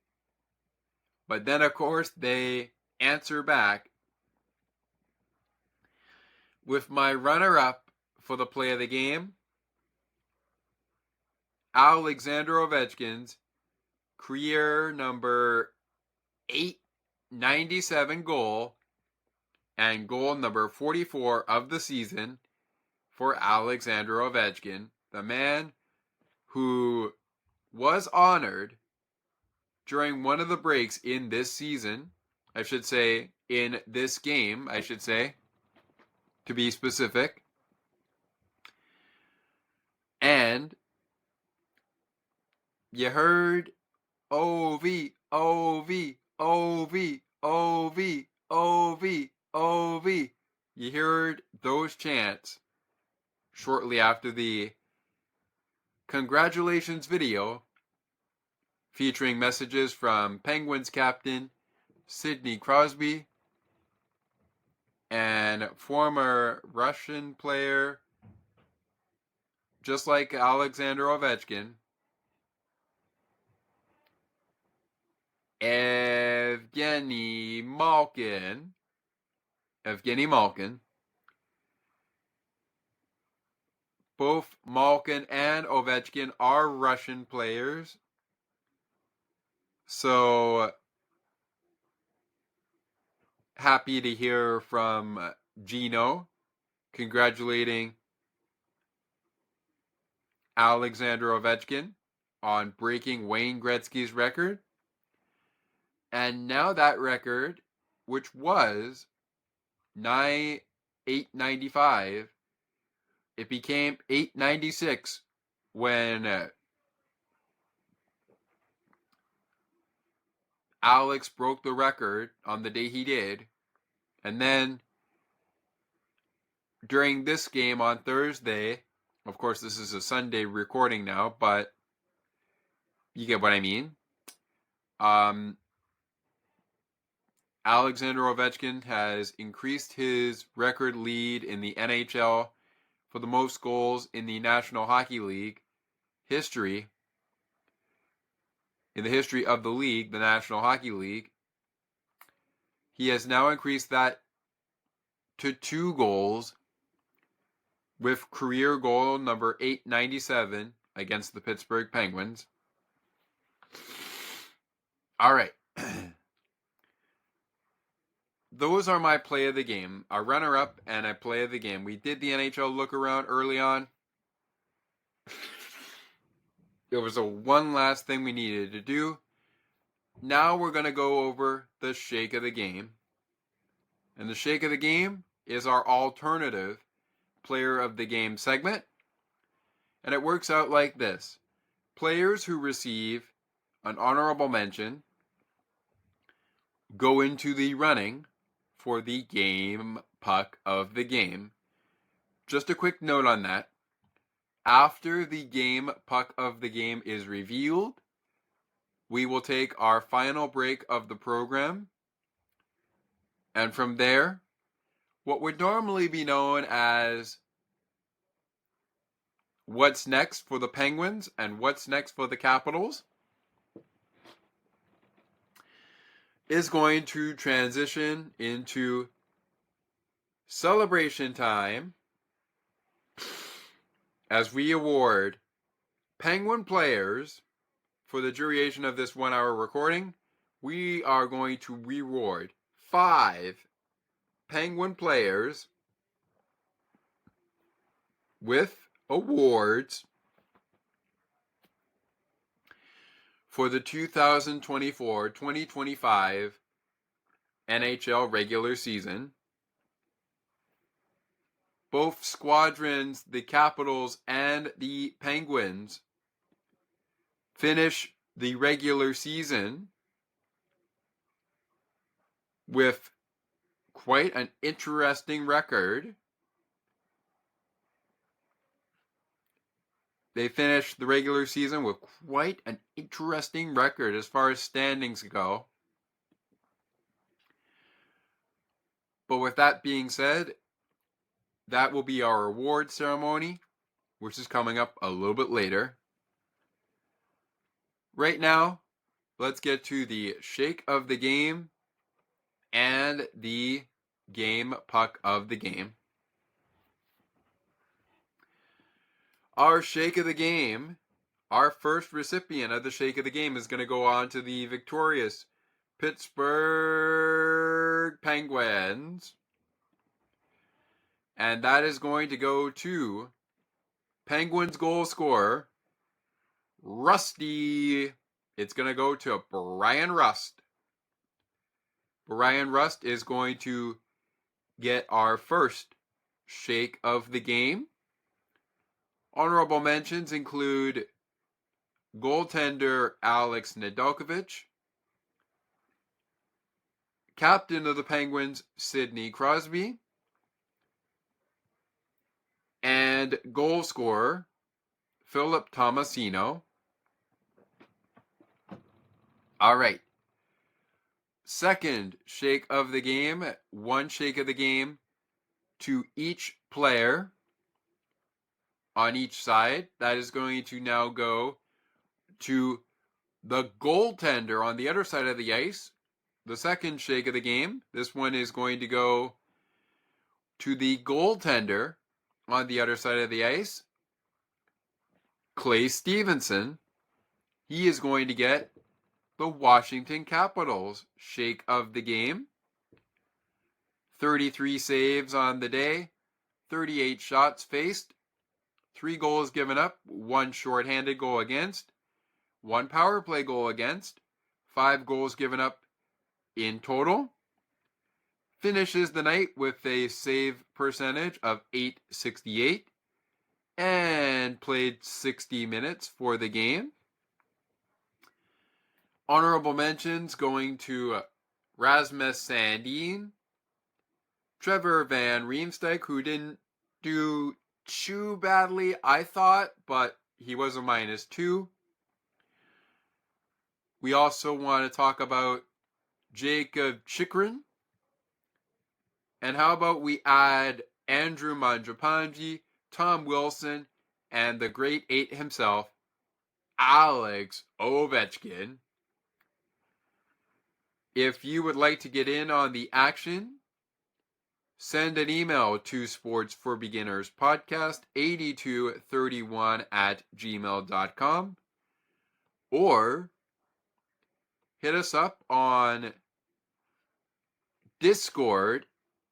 But then, of course, they answer back with my runner-up for the play of the game, Alexander Ovechkin's career number 897 goal and goal number 44 of the season for Alexander Ovechkin, the man who was honored during one of the breaks in this season, in this game, to be specific. And you heard O-V, O-V, O-V, O-V, O-V, O-V. You heard those chants shortly after the congratulations video featuring messages from Penguins captain Sidney Crosby and former Russian player, just like Alexander Ovechkin, Evgeny Malkin. Both Malkin and Ovechkin are Russian players. So happy to hear from Gino congratulating Alexander Ovechkin on breaking Wayne Gretzky's record. And now that record, which was 895, it became 896 when Alex broke the record on the day he did. And then during this game on Thursday, of course this is a Sunday recording now, but you get what I mean. Alexander Ovechkin has increased his record lead in the NHL for the most goals in the National Hockey League history. In the history of the league, the National Hockey League, he has now increased that to 2 goals with career goal number 897 against the Pittsburgh Penguins. All right. Those are my play of the game. A runner-up and a play of the game. We did the NHL look-around early on. There was one last thing we needed to do. Now we're going to go over the shake of the game. And the shake of the game is our alternative player of the game segment. And it works out like this. Players who receive an honorable mention go into the running for the game puck of the game. Just a quick note on that. After the game puck of the game is revealed, we will take our final break of the program. And from there, what would normally be known as what's next for the Penguins and what's next for the Capitals is going to transition into celebration time as we award Penguin players for the duration of this 1 hour recording, we are going to reward 5 Penguin players with awards for the 2024-2025 NHL regular season. Both squadrons, the Capitals and the Penguins, finish the regular season with quite an interesting record. They finished the regular season with quite an interesting record as far as standings go. But with that being said, that will be our award ceremony, which is coming up a little bit later. Right now, let's get to the shake of the game and the game puck of the game. Our shake of the game, our first recipient of the shake of the game is going to go on to the victorious Pittsburgh Penguins. And that is going to go to Penguins goal scorer, Rusty. It's going to go to Brian Rust. Brian Rust is going to get our first shake of the game. Honorable mentions include goaltender Alex Nedeljkovic, captain of the Penguins Sidney Crosby, and goal scorer Philip Tomasino. All right. Second shake of the game, one shake of the game to each player on each side. That is going to now go to the goaltender on the other side of the ice. The second shake of the game, this one is going to go to the goaltender on the other side of the ice, Clay Stevenson. He is going to get the Washington Capitals shake of the game. 33 saves on the day, 38 shots faced, 3 goals given up, 1 shorthanded goal against, 1 power play goal against, 5 goals given up in total. Finishes the night with a save percentage of .868 and played 60 minutes for the game. Honorable mentions going to Rasmus Sandin, Trevor Van Riemsdyk, who didn't do too badly, I thought, but he was a -2. We also want to talk about Jacob Chikrin. And how about we add Andrew Mangiapane, Tom Wilson, and the great 8 himself, Alex Ovechkin. If you would like to get in on the action, send an email to sportsforbeginnerspodcast8231@gmail.com or hit us up on Discord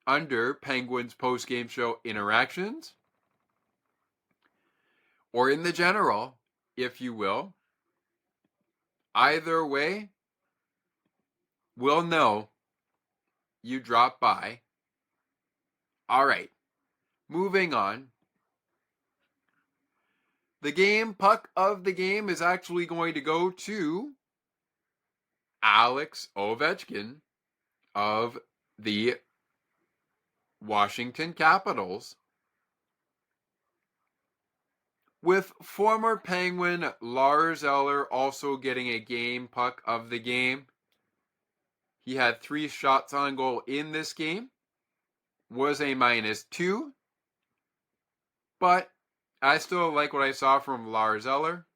under Penguins Postgame Show Interactions, or in the general, if you will. Either way, we'll know you dropped by. All right, moving on. The game puck of the game is actually going to go to Alex Ovechkin of the Washington Capitals, with former Penguin Lars Eller also getting a game puck of the game. He had 3 shots on goal in this game, was a -2, but I still like what I saw from Lars Eller,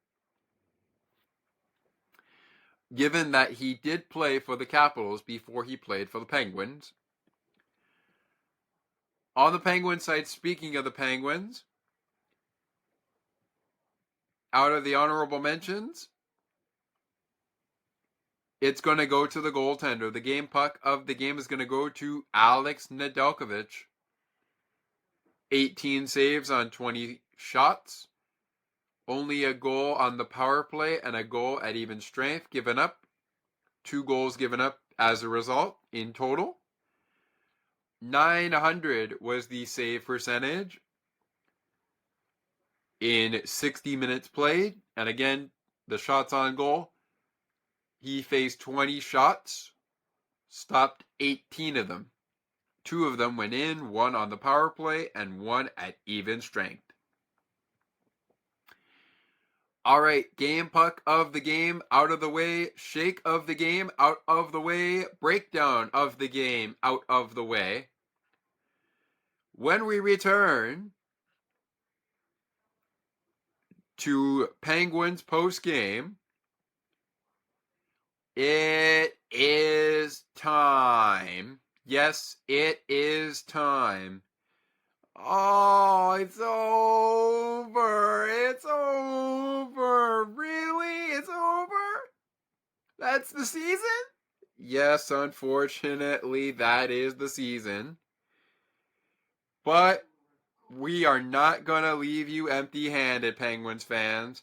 given that he did play for the Capitals before he played for the Penguins. On the Penguin side, speaking of the Penguins, out of the honorable mentions, it's going to go to the goaltender. The game puck of the game is going to go to Alex Nedeljkovic. 18 saves on 20 shots. Only a goal on the power play and a goal at even strength given up. 2 goals given up as a result in total. .900 was the save percentage in 60 minutes played. And again, the shots on goal. He faced 20 shots, stopped 18 of them. 2 of them went in, 1 on the power play, and 1 at even strength. All right, game puck of the game out of the way, shake of the game out of the way, breakdown of the game out of the way. When we return to Penguins post-game, it is time. Yes, it is time. Oh, it's over. It's over. Really? It's over? That's the season? Yes, unfortunately, that is the season. But we are not going to leave you empty-handed, Penguins fans.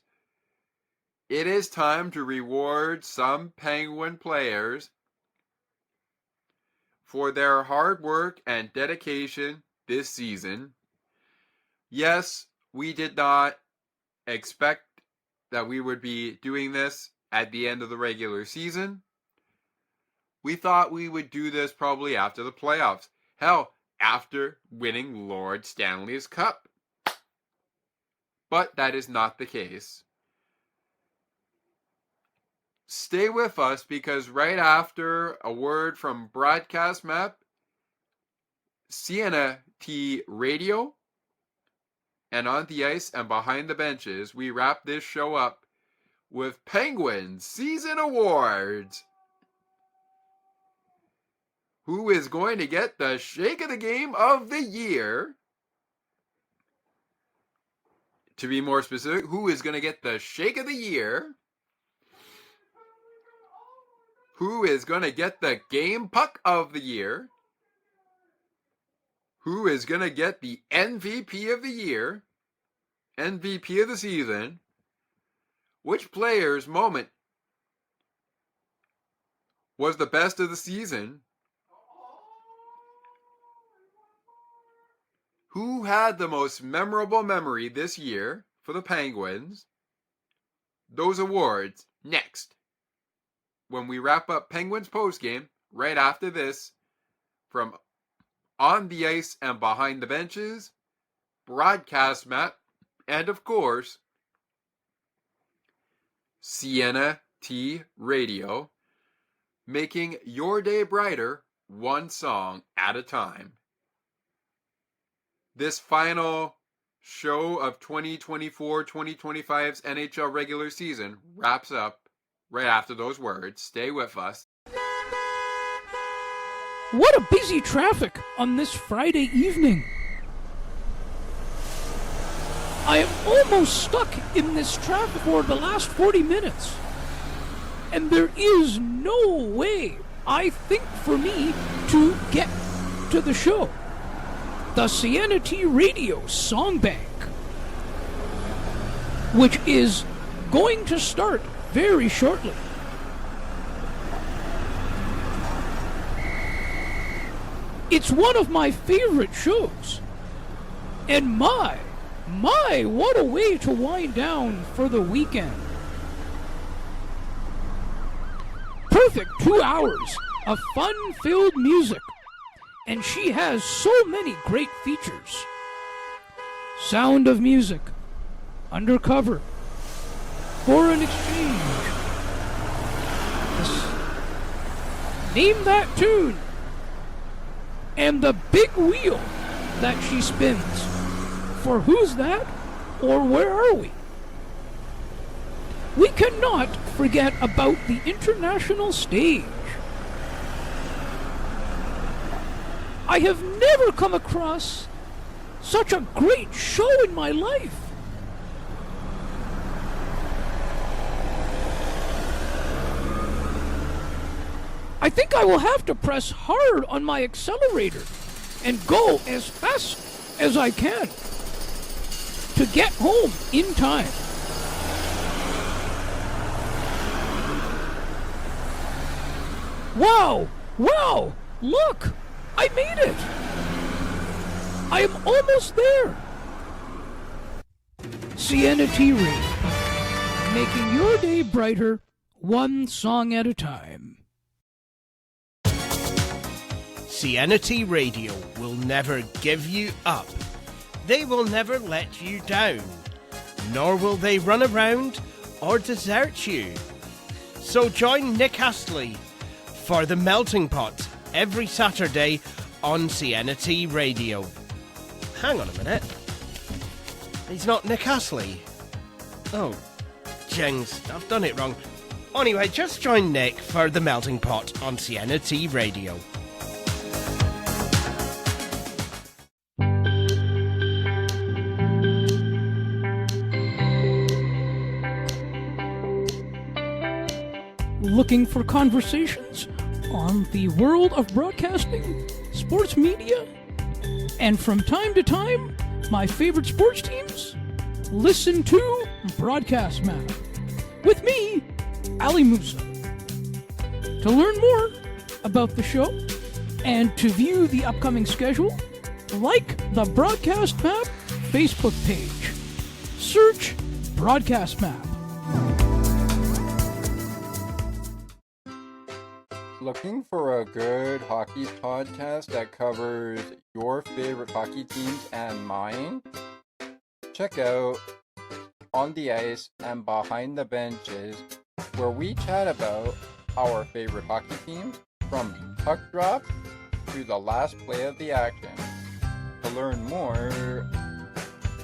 It is time to reward some Penguin players for their hard work and dedication this season. Yes, we did not expect that we would be doing this at the end of the regular season. We thought we would do this probably after the playoffs. Hell, after winning Lord Stanley's Cup. But that is not the case. Stay with us because right after a word from Broadcast Map, Sienna T Radio, and On the Ice and Behind the Benches, we wrap this show up with Penguins Season Awards. Who is going to get the Shake of the Game of the Year? To be more specific, who is going to get the Shake of the Year? Who is going to get the Game Puck of the Year? Who is going to get the MVP of the year? MVP of the season? Which player's moment was the best of the season? Who had the most memorable memory this year for the Penguins? Those awards next, when we wrap up Penguins postgame right after this from On the Ice and Behind the Benches, Broadcast Map, and of course, Sienna T Radio, making your day brighter one song at a time. This final show of 2024-2025's NHL regular season wraps up right after those words. Stay with us. What a busy traffic on this Friday evening. I am almost stuck in this traffic for the last 40 minutes. And there is no way, I think, for me to get to the show. The Sienna T Radio Song Bank, which is going to start very shortly. It's one of my favorite shows. And my, what a way to wind down for the weekend. Perfect 2 hours of fun-filled music. And she has so many great features. Sound of Music, Undercover, Foreign Exchange, Name That Tune, and the big wheel that she spins for Who's That or Where Are We? We cannot forget about the international stage. I have never come across such a great show in my life. I think I will have to press hard on my accelerator and go as fast as I can to get home in time. Wow! Wow! Look! I made it! I am almost there! Sienna Tea Radio, making your day brighter, one song at a time. Sienna Tea Radio will never give you up. They will never let you down, nor will they run around or desert you. So join Nick Astley for The Melting Pot every Saturday on Sienna Tea Radio. Hang on a minute. He's not Nick Astley. Oh, jings, I've done it wrong. Anyway, just join Nick for The Melting Pot on Sienna Tea Radio. Looking for conversations on the world of broadcasting, sports media, and from time to time, my favorite sports teams? Listen to Broadcast Map with me, Ali Musa. To learn more about the show and to view the upcoming schedule, like the Broadcast Map Facebook page. Search Broadcast Map. Looking for a good hockey podcast that covers your favorite hockey teams and mine? Check out On the Ice and Behind the Benches, where we chat about our favorite hockey teams from puck drop to the last play of the action. To learn more,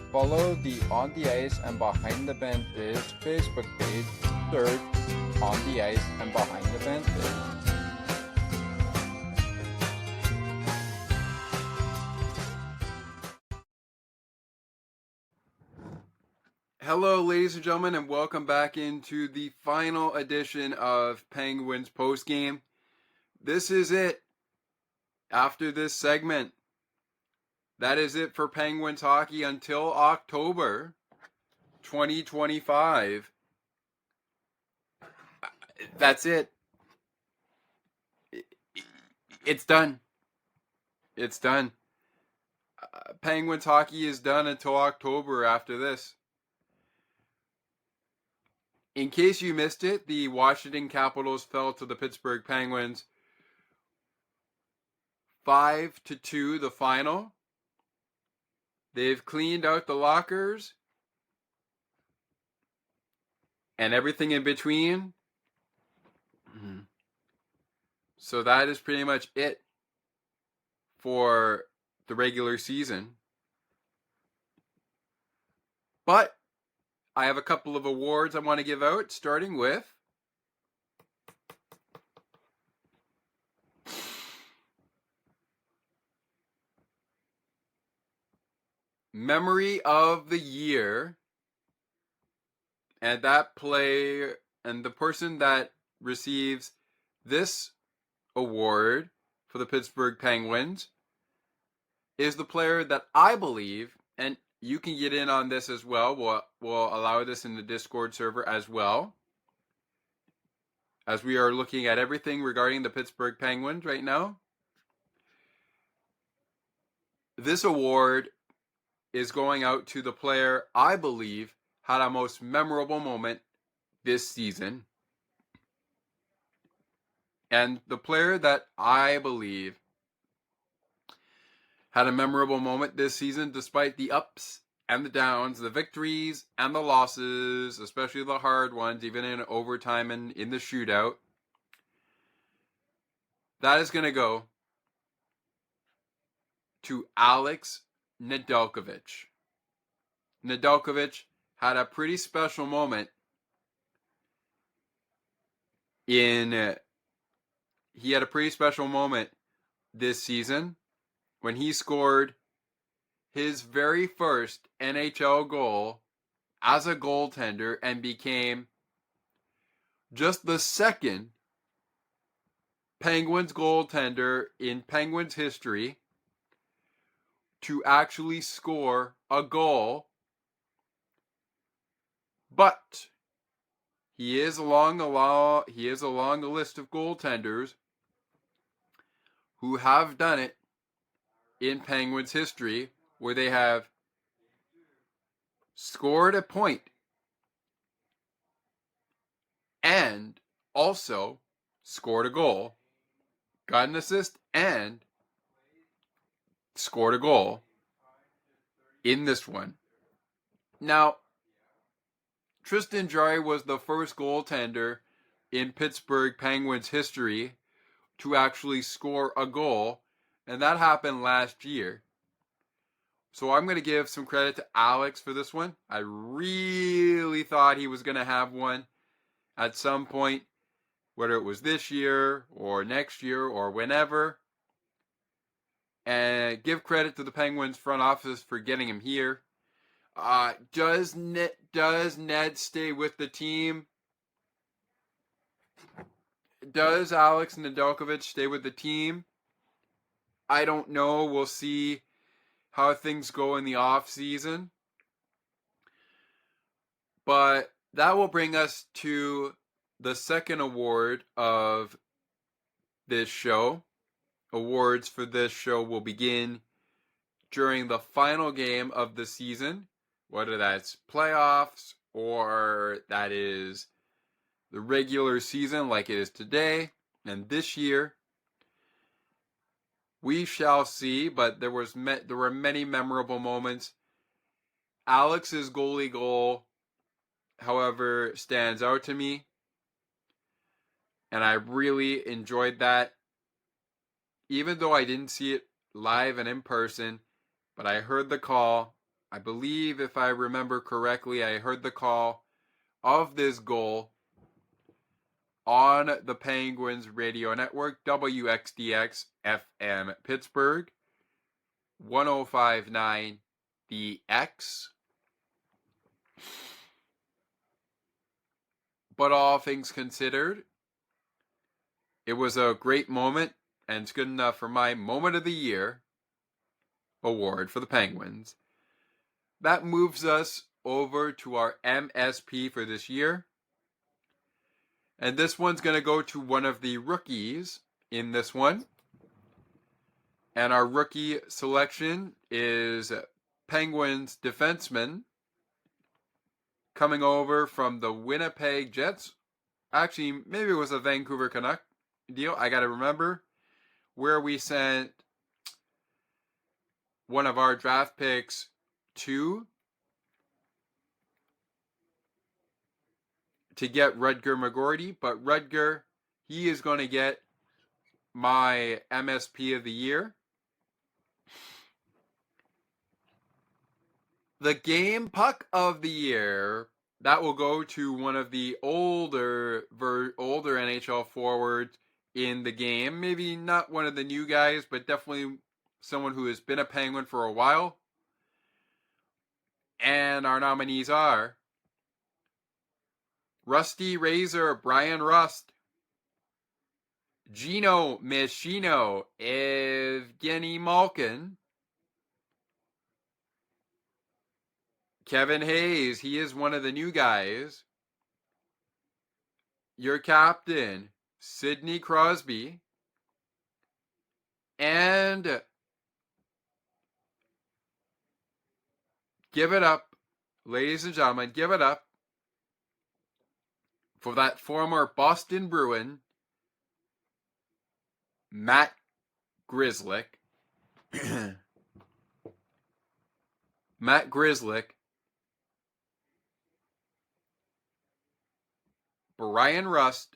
follow the On the Ice and Behind the Benches Facebook page. Search On the Ice and Behind the Benches. Hello, ladies and gentlemen, and welcome back into the final edition of Penguins Postgame. This is it. After this segment, that is it for Penguins hockey until October 2025. That's it. It's done. It's done. Penguins hockey is done until October after this. In case you missed it, the Washington Capitals fell to the Pittsburgh Penguins 5-2 the final. They've cleaned out the lockers and everything in between. So that is pretty much it for the regular season. But I have a couple of awards I want to give out, starting with Memory of the Year. And that player and the person that receives this award for the Pittsburgh Penguins is the player that I believe, and you can get in on this as well. We'll allow this in the Discord server as well, as we are looking at everything regarding the Pittsburgh Penguins right now. This award is going out to the player I believe had a most memorable moment this season. And the player that I believe had a memorable moment this season, despite the ups and the downs, the victories and the losses, especially the hard ones, even in overtime and in the shootout. That is going to go to Alex Nedeljkovic. Nedeljkovic had a pretty special moment he had a pretty special moment this season when he scored his very first NHL goal as a goaltender and became just the second Penguins goaltender in Penguins history to actually score a goal, but he is along the list of goaltenders who have done it in Penguins history, where they have scored a point and also scored a goal, got an assist, and scored a goal in this one. Now, Tristan Jarry was the first goaltender in Pittsburgh Penguins history to actually score a goal, and that happened last year. So I'm going to give some credit to Alex for this one. I really thought he was going to have one at some point, whether it was this year or next year or whenever. And give credit to the Penguins front office for getting him here. Does Ned stay with the team? Does Alex Nedeljkovic stay with the team? I don't know. We'll see how things go in the off season. But that will bring us to the second award of this show. Awards for this show will begin during the final game of the season, whether that's playoffs or that is the regular season like it is today and this year. We shall see, but there were many memorable moments. Alex's goalie goal, however, stands out to me, and I really enjoyed that. Even though I didn't see it live and in person, but I heard the call. I believe, if I remember correctly, I heard the call of this goal on the Penguins radio network, WXDX FM Pittsburgh, 105.9 The X. But all things considered, it was a great moment, and it's good enough for my Moment of the Year award for the Penguins. That moves us over to our MSP for this year. And this one's going to go to one of the rookies in this one. And our rookie selection is Penguins defenseman coming over from the Winnipeg Jets. Actually, maybe it was a Vancouver Canuck deal. I got to remember where we sent one of our draft picks to get Rutger McGorty, but Rutger, he is going to get my MSP of the year. The game puck of the year, that will go to one of the older NHL forwards in the game. Maybe not one of the new guys, but definitely someone who has been a Penguin for a while. And our nominees are Rusty Razor, Brian Rust, Gino Machino, Evgeny Malkin, Kevin Hayes, he is one of the new guys, your captain, Sidney Crosby, and give it up, ladies and gentlemen, give it up for that former Boston Bruin, Matt Grzelcyk. Matt Grzelcyk, Brian Rust,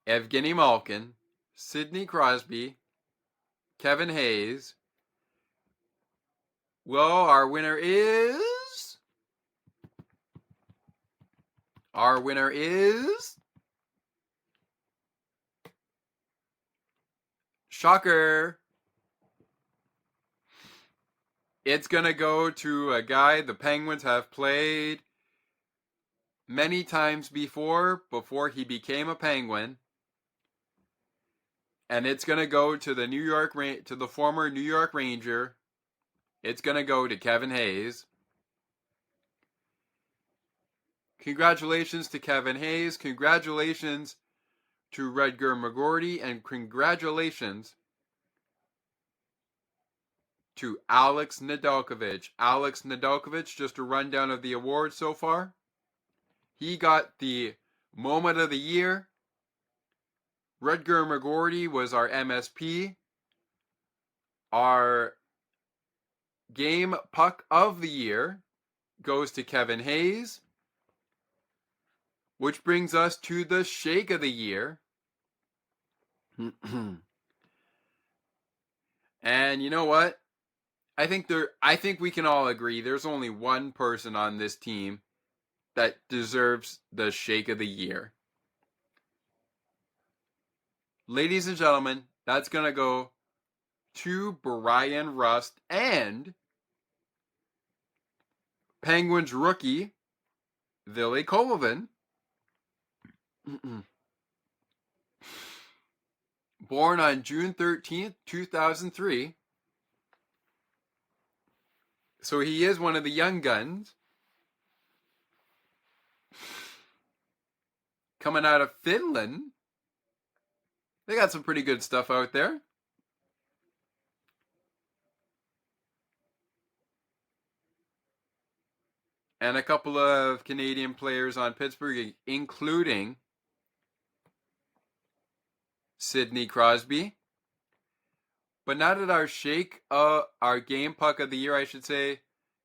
Evgeny Malkin, Sidney Crosby, Kevin Hayes. Well, our winner is... Shocker! It's going to go to a guy the Penguins have played many times before he became a Penguin. And it's going to go to the former New York Ranger. It's going to go to Kevin Hayes. Congratulations to Kevin Hayes. Congratulations to Rutger McGroarty. And congratulations to Alex Nedeljkovic. Alex Nedeljkovic, just a rundown of the awards so far. He got the Moment of the Year. Rutger McGroarty was our MSP. Our Game Puck of the Year goes to Kevin Hayes. Which brings us to the Shake of the Year. And you know what? I think we can all agree there's only one person on this team that deserves the Shake of the Year. Ladies and gentlemen, that's going to go to Brian Rust and Penguins rookie Ville Kolovin. Born on June 13th, 2003. So he is one of the young guns. Coming out of Finland. They got some pretty good stuff out there. And a couple of Canadian players on Pittsburgh, including Sidney Crosby. But now that our Game Puck of the Year, I should say,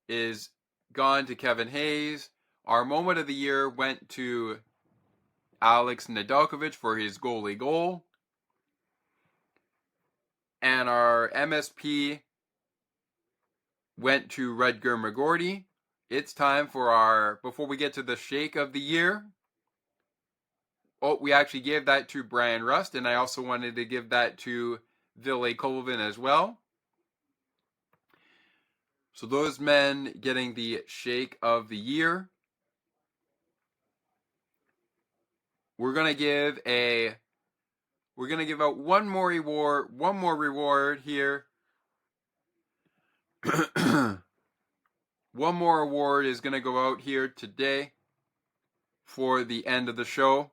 is gone to Kevin Hayes, our Moment of the Year went to Alex Nedeljkovic for his goalie goal. And our MSP went to Rutger McGroarty. It's time for before we get to the Shake of the Year. Oh, we actually gave that to Brian Rust, and I also wanted to give that to Ville Kolovin as well. So those men getting the Shake of the Year. We're gonna give out one more reward here. One more award is gonna go out here today for the end of the show.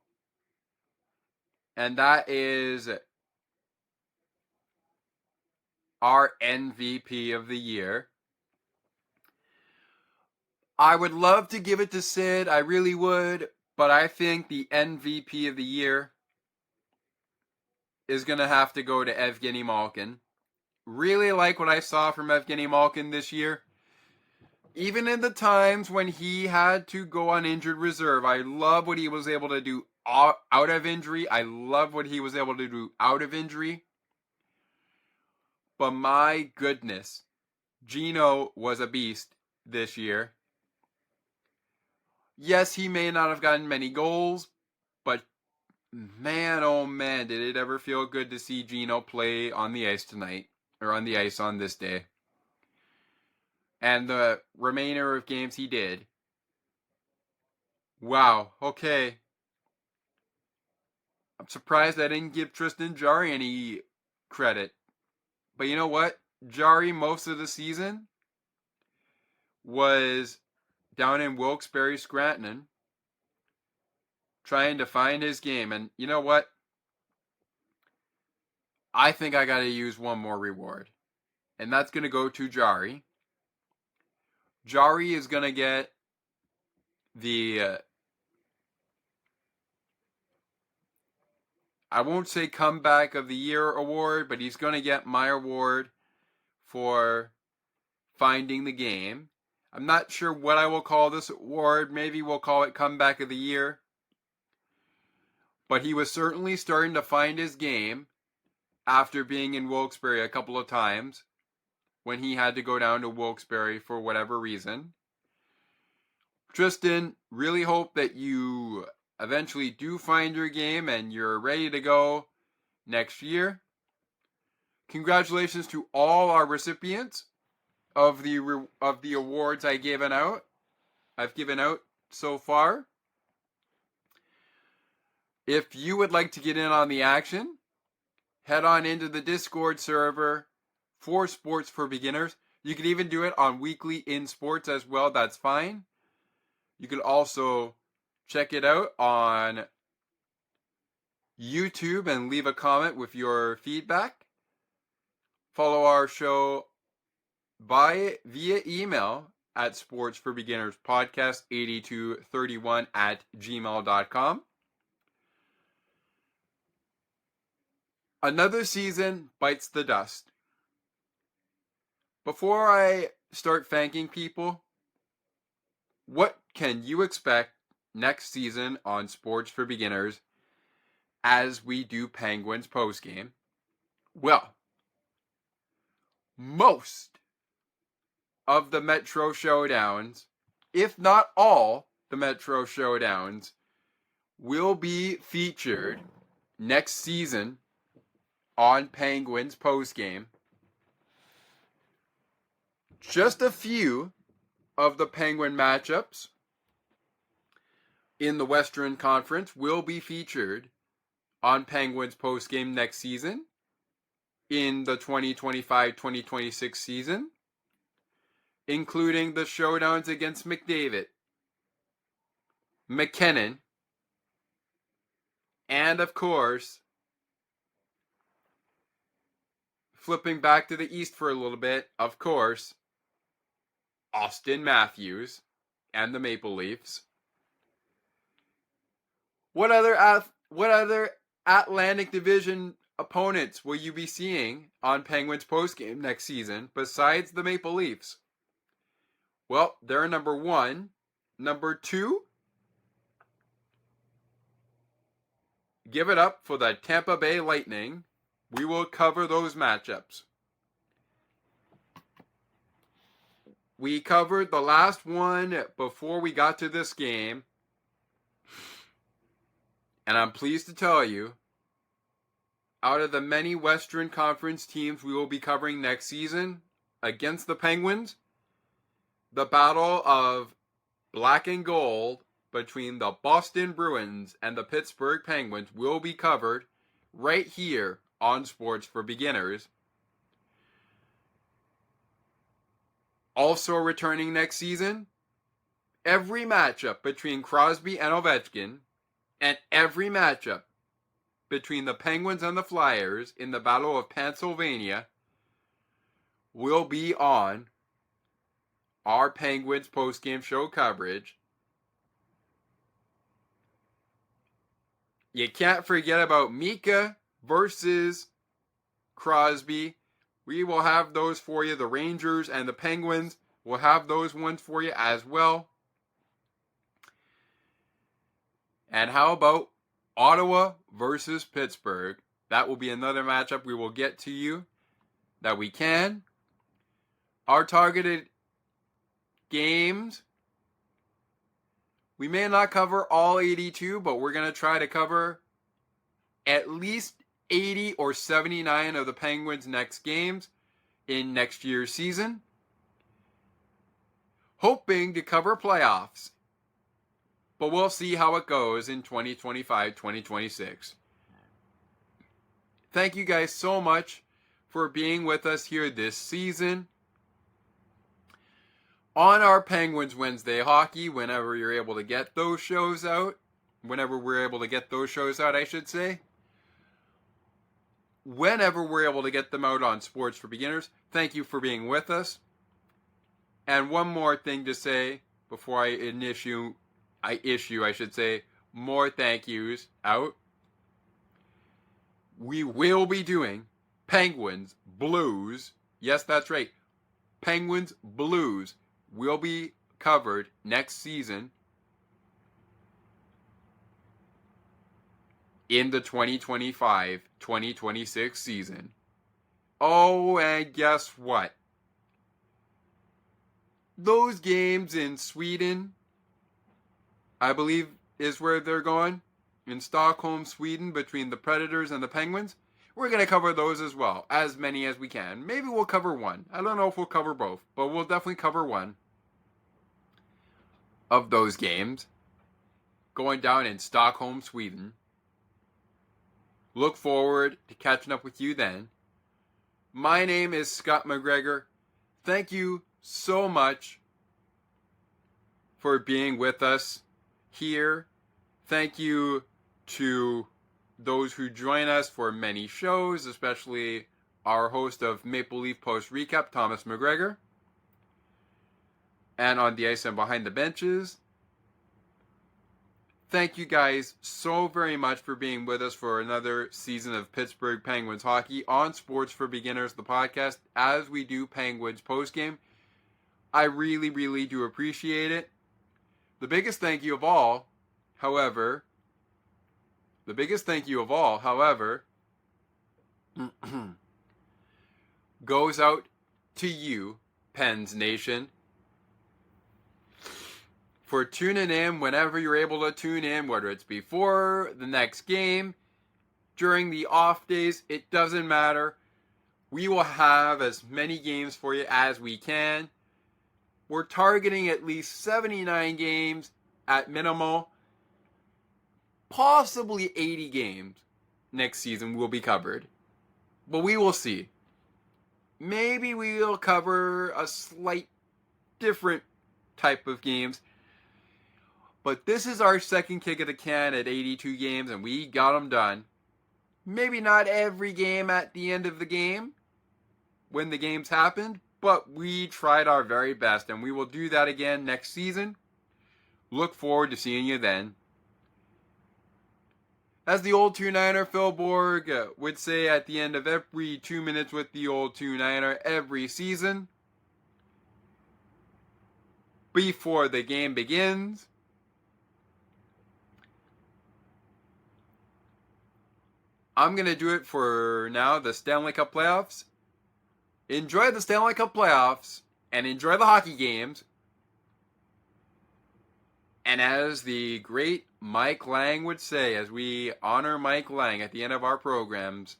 And that is our MVP of the year. I would love to give it to Sid, I really would, but I think the MVP of the year is going to have to go to Evgeny Malkin. Really like what I saw from Evgeny Malkin this year. Even in the times when he had to go on injured reserve, I love what he was able to do out of injury. But my goodness, Gino was a beast this year. Yes, he may not have gotten many goals, but man, oh man, did it ever feel good to see Gino play on the ice tonight, or on the ice on this day. And the remainder of games he did. Wow, okay. I'm surprised I didn't give Tristan Jarry any credit. But you know what? Jarry, most of the season, was down in Wilkes-Barre, Scranton, trying to find his game. And you know what? I think I got to use one more reward. And that's going to go to Jarry. Jarry is going to get the... I won't say Comeback of the Year award, but he's going to get my award for finding the game. I'm not sure what I will call this award. Maybe we'll call it Comeback of the Year. But he was certainly starting to find his game after being in Wilkes-Barre a couple of times when he had to go down to Wilkes-Barre for whatever reason. Tristan, really hope that you eventually do find your game and you're ready to go next year. Congratulations to all our recipients of the awards I've given out so far. If you would like to get in on the action, head on into the Discord server for Sports for Beginners. You can even do it on Weekly in Sports as well. That's fine. You can also check it out on YouTube and leave a comment with your feedback. Follow our show via email at sportsforbeginnerspodcast8231@gmail.com. Another season bites the dust. Before I start thanking people, what can you expect next season on Sports for Beginners as we do Penguins postgame? Well, most of the Metro Showdowns, if not all the Metro Showdowns, will be featured next season on Penguins postgame. Just a few of the Penguin matchups in the Western Conference will be featured on Penguins postgame next season in the 2025-2026 season, including the showdowns against McDavid, McKinnon, and of course, flipping back to the East for a little bit, of course, Austin Matthews and the Maple Leafs. What other Atlantic Division opponents will you be seeing on Penguins postgame next season besides the Maple Leafs? Well, they're number 1. Number 2, give it up for the Tampa Bay Lightning. We will cover those matchups. We covered the last one before we got to this game. And I'm pleased to tell you, out of the many Western Conference teams we will be covering next season against the Penguins, the battle of black and gold between the Boston Bruins and the Pittsburgh Penguins will be covered right here on Sports for Beginners. Also returning next season, every matchup between Crosby and Ovechkin and every matchup between the Penguins and the Flyers in the Battle of Pennsylvania will be on our Penguins postgame show coverage. You can't forget about Mika versus Crosby. We will have those for you. The Rangers and the Penguins will have those ones for you as well. And how about Ottawa versus Pittsburgh? That will be another matchup we will get to you that we can. Our targeted games, we may not cover all 82, but we're going to try to cover at least 80 or 79 of the Penguins' next games in next year's season, hoping to cover playoffs. But we'll see how it goes in 2025-2026. Thank you guys so much for being with us here this season on our Penguins Wednesday Hockey, whenever you're able to get those shows out. Whenever we're able to get those shows out, I should say. Whenever we're able to get them out on Sports for Beginners, thank you for being with us. And one more thing to say before I issue more thank yous out. We will be doing Penguins Blues. Yes, that's right. Penguins Blues will be covered next season in the 2025-2026 season. Oh, and guess what? Those games in Sweden, I believe, is where they're going. In Stockholm, Sweden, between the Predators and the Penguins. We're going to cover those as well, as many as we can. Maybe we'll cover one. I don't know if we'll cover both, but we'll definitely cover one of those games going down in Stockholm, Sweden. Look forward to catching up with you then. My name is Scott McGregor. Thank you so much for being with us here. Thank you to those who join us for many shows, especially our host of Maple Leaf Post Recap, Thomas McGregor. And on the ice and behind the benches. Thank you guys so very much for being with us for another season of Pittsburgh Penguins hockey on Sports for Beginners, the podcast, as we do Penguins postgame. I really, really do appreciate it. The biggest thank you of all, however, goes out to you, Pens Nation, for tuning in whenever you're able to tune in, whether it's before the next game, during the off days, it doesn't matter. We will have as many games for you as we can. We're targeting at least 79 games at minimal. Possibly 80 games next season will be covered. But we will see. Maybe we will cover a slight different type of games. But this is our second kick of the can at 82 games, and we got them done. Maybe not every game at the end of the game, when the games happened, but we tried our very best, and we will do that again next season. Look forward to seeing you then. As the old 2-9er Phil Borg would say at the end of every 2 minutes with the old 2-9er every season, before the game begins, I'm going to do it for now, the Stanley Cup Playoffs. Enjoy the Stanley Cup Playoffs and enjoy the hockey games. And as the great Mike Lang would say, as we honor Mike Lang at the end of our programs,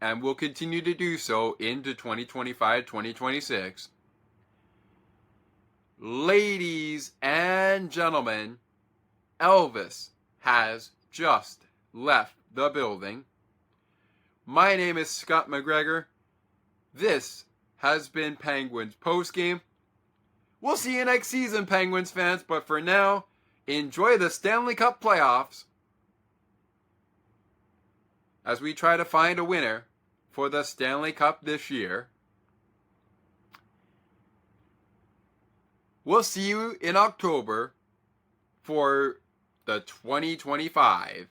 and will continue to do so into 2025-2026, ladies and gentlemen, Elvis has just left the building. My name is Scott McGregor. This has been Penguins Postgame. We'll see you next season, Penguins fans, but for now, enjoy the Stanley Cup Playoffs as we try to find a winner for the Stanley Cup this year. We'll see you in October for the 2026,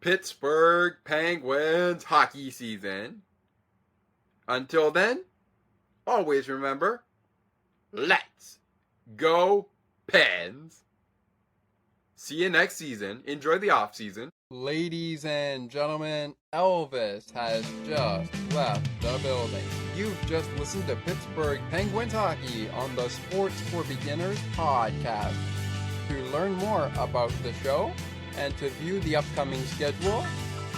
Pittsburgh Penguins hockey season. Until then, always remember, let's go Pens. See you next season. Enjoy the off season. Ladies and gentlemen, Elvis has just left the building. You've just listened to Pittsburgh Penguins hockey on the Sports for Beginners podcast. To learn more about the show and to view the upcoming schedule,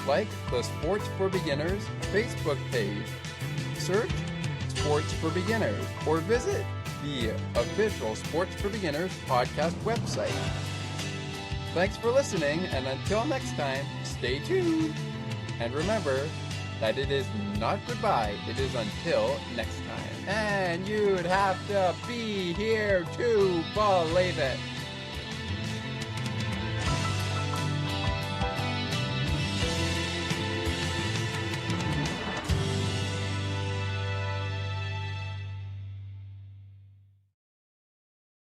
like the Sports for Beginners Facebook page. Search Sports for Beginners or visit the official Sports for Beginners podcast website. Thanks for listening, and until next time, stay tuned. And remember that it is not goodbye, it is until next time. And you'd have to be here to believe it.